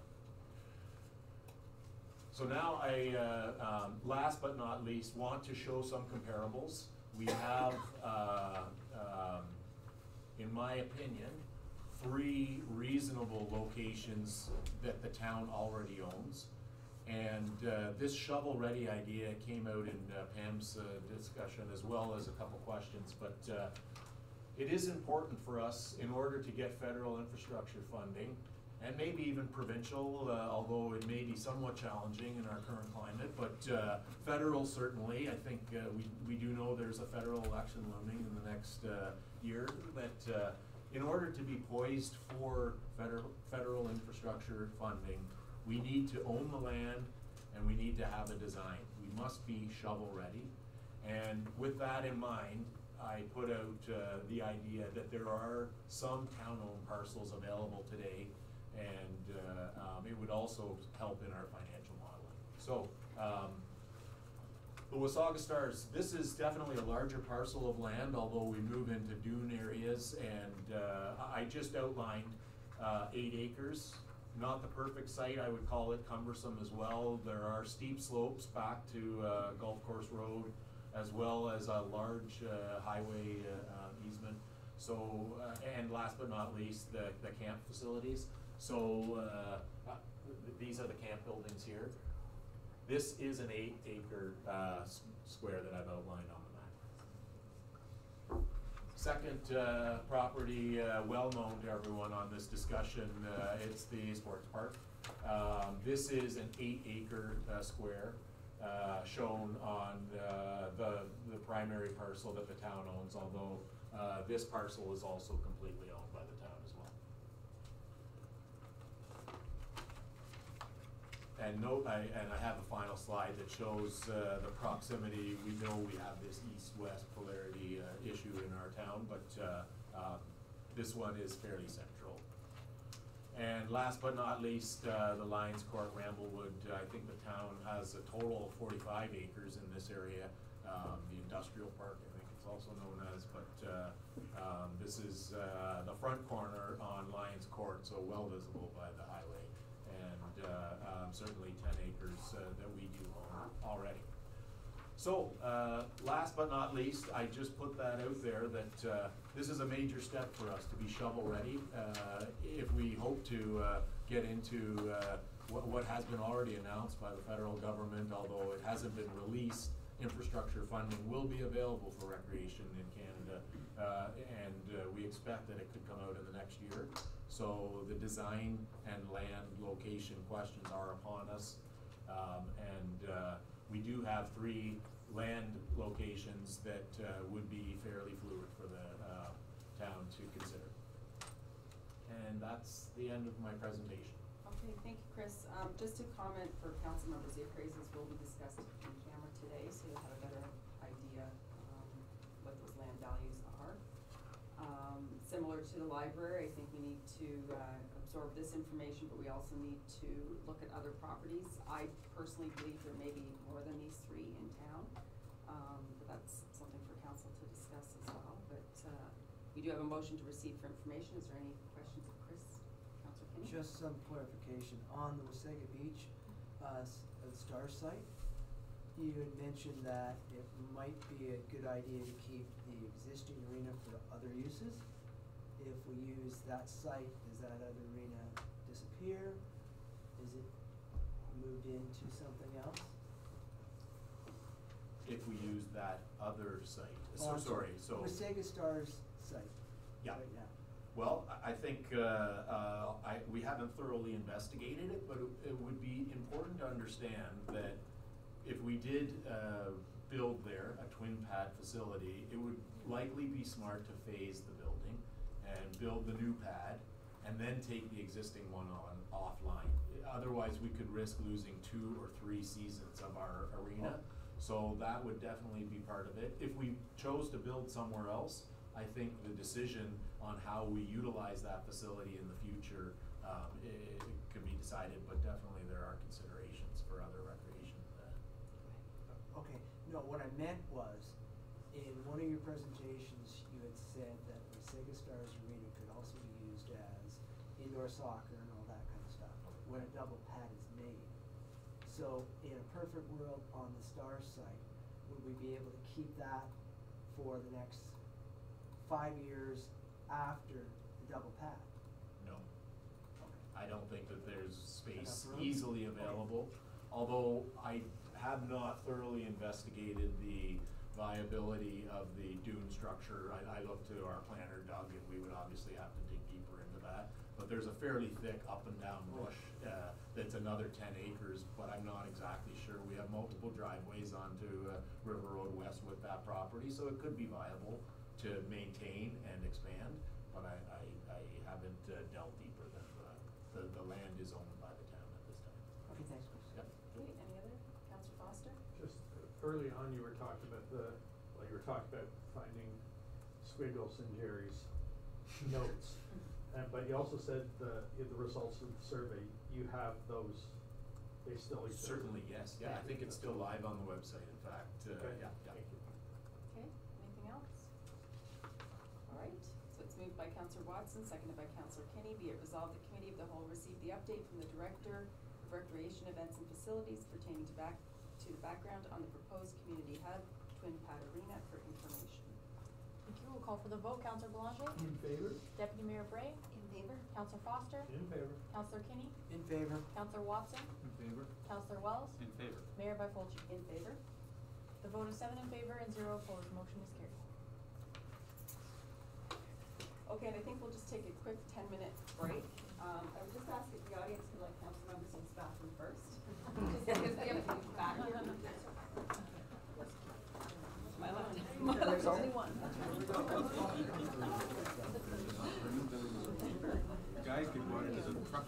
So now I, last but not least, want to show some comparables. We have, in my opinion, 3 reasonable locations that the town already owns. And this shovel-ready idea came out in Pam's discussion as well as a couple questions, but it is important for us in order to get federal infrastructure funding and maybe even provincial, although it may be somewhat challenging in our current climate, but federal certainly. I think we do know there's a federal election looming in the next year, that in order to be poised for federal infrastructure funding, we need to own the land and we need to have a design. We must be shovel-ready. And with that in mind, I put out the idea that there are some town-owned parcels available today, and it would also help in our financial modeling. So, the Wasaga Stars, this is definitely a larger parcel of land, although we move into dune areas, and I just outlined 8 acres. Not the perfect site, I would call it cumbersome as well. There are steep slopes back to Golf Course Road, as well as a large highway easement. So, and last but not least, the camp facilities. So, these are the camp buildings here. This is an 8-acre square that I've outlined on the map. Second property, well known to everyone on this discussion, it's the sports park. This is an 8-acre square shown on the primary parcel that the town owns, although this parcel is also completely owned by the town as well. And note, I have a final slide that shows the proximity. We know we have this east-west polarity issue in our town, but this one is fairly central. And last but not least, the Lions Court, Ramblewood. I think the town has a total of 45 acres in this area. The industrial park, I think it's also known as, but this is the front corner on Lions Court, so well visible by the highway. And certainly 10 acres that we do own already. So, last but not least, I just put that out there that this is a major step for us to be shovel-ready. If we hope to get into what has been already announced by the federal government, although it hasn't been released, infrastructure funding will be available for recreation in Canada, and we expect that it could come out in the next year. So the design and land location questions are upon us, and we do have 3 land locations that would be fairly fluid for the town to consider. And that's the end of my presentation. Okay, thank you, Chris. Just to comment for council members, the appraisals will be discussed in camera today, so you'll have a better idea what those land values are. Similar to the library, I think we need to absorb this information, but we also need to look at other properties. I personally believe there may be more than these 3 in town, but that's something for council to discuss as well. But we do have a motion to receive for information. Is there any questions of Chris? Councilor Kenny? Just some clarification on the Wasaga Beach Star site. You had mentioned that it might be a good idea to keep the existing arena for other uses. If we use that site, does that other arena disappear? Is it moved into something else? If we use that other site, Oh, I'm sorry, so. Wasaga Stars site. Yeah. Right now. Well, I think we haven't thoroughly investigated it, but it would be important to understand that if we did build there a twin pad facility, it would likely be smart to phase the building and build the new pad and then take the existing one offline. Otherwise, we could risk losing 2 or 3 seasons of our arena. So that would definitely be part of it. If we chose to build somewhere else, I think the decision on how we utilize that facility in the future, it could be decided, but definitely there are considerations for other recreation. Okay, no, what I meant was, in one of your presentations, you had said that Wasaga Stars Arena could also be used as indoor soccer and all that kind of stuff, when a double pad is made. So, in a perfect world on the Stars site, would we be able to keep that for the next 5 years after the double pad? No. Okay. I don't think that there's space Enough room? easily available, although I have not thoroughly investigated the viability of the dune structure. I looked to our planner, Doug, and we would obviously have to dig deeper into that. But there's a fairly thick up and down bush that's another 10 acres, but I'm not exactly sure. We have multiple driveways onto River Road West with that property, so it could be viable to maintain and expand, but I haven't delved deeper than the land is owned by the town at this time. Okay, thanks, Chris. Yep. Okay, any other early on, you were talking about finding squiggles in Jerry's notes. But you also said in the results of the survey, you have those, they still exist. Certainly, yes, yeah, I think it's still live on the website, in fact, Okay, yeah, yeah. thank you. Okay, anything else? All right, so it's moved by Councillor Watson, seconded by Councillor Kenny. Be it resolved, the Committee of the Whole received the update from the Director of Recreation Events and Facilities pertaining to the background on the proposed community hub, Twin Pad Arena, for information. Thank you. We'll call for the vote. Councillor Boulanger? In favor? Deputy Mayor Bray? In favor? Councillor Foster? In favor? Councillor Kinney? In favor. Councillor Watson? In favor? Councillor Wells? In favor. Mayor Byfolchi? In favor? The vote is 7 in favor and 0 opposed. Motion is carried. Okay, and I think we'll just take a quick 10-minute break. I would just ask if the audience could let council members use the bathroom first. Just because we have to use back here. My left. There's only one. Guys could go out into the truck.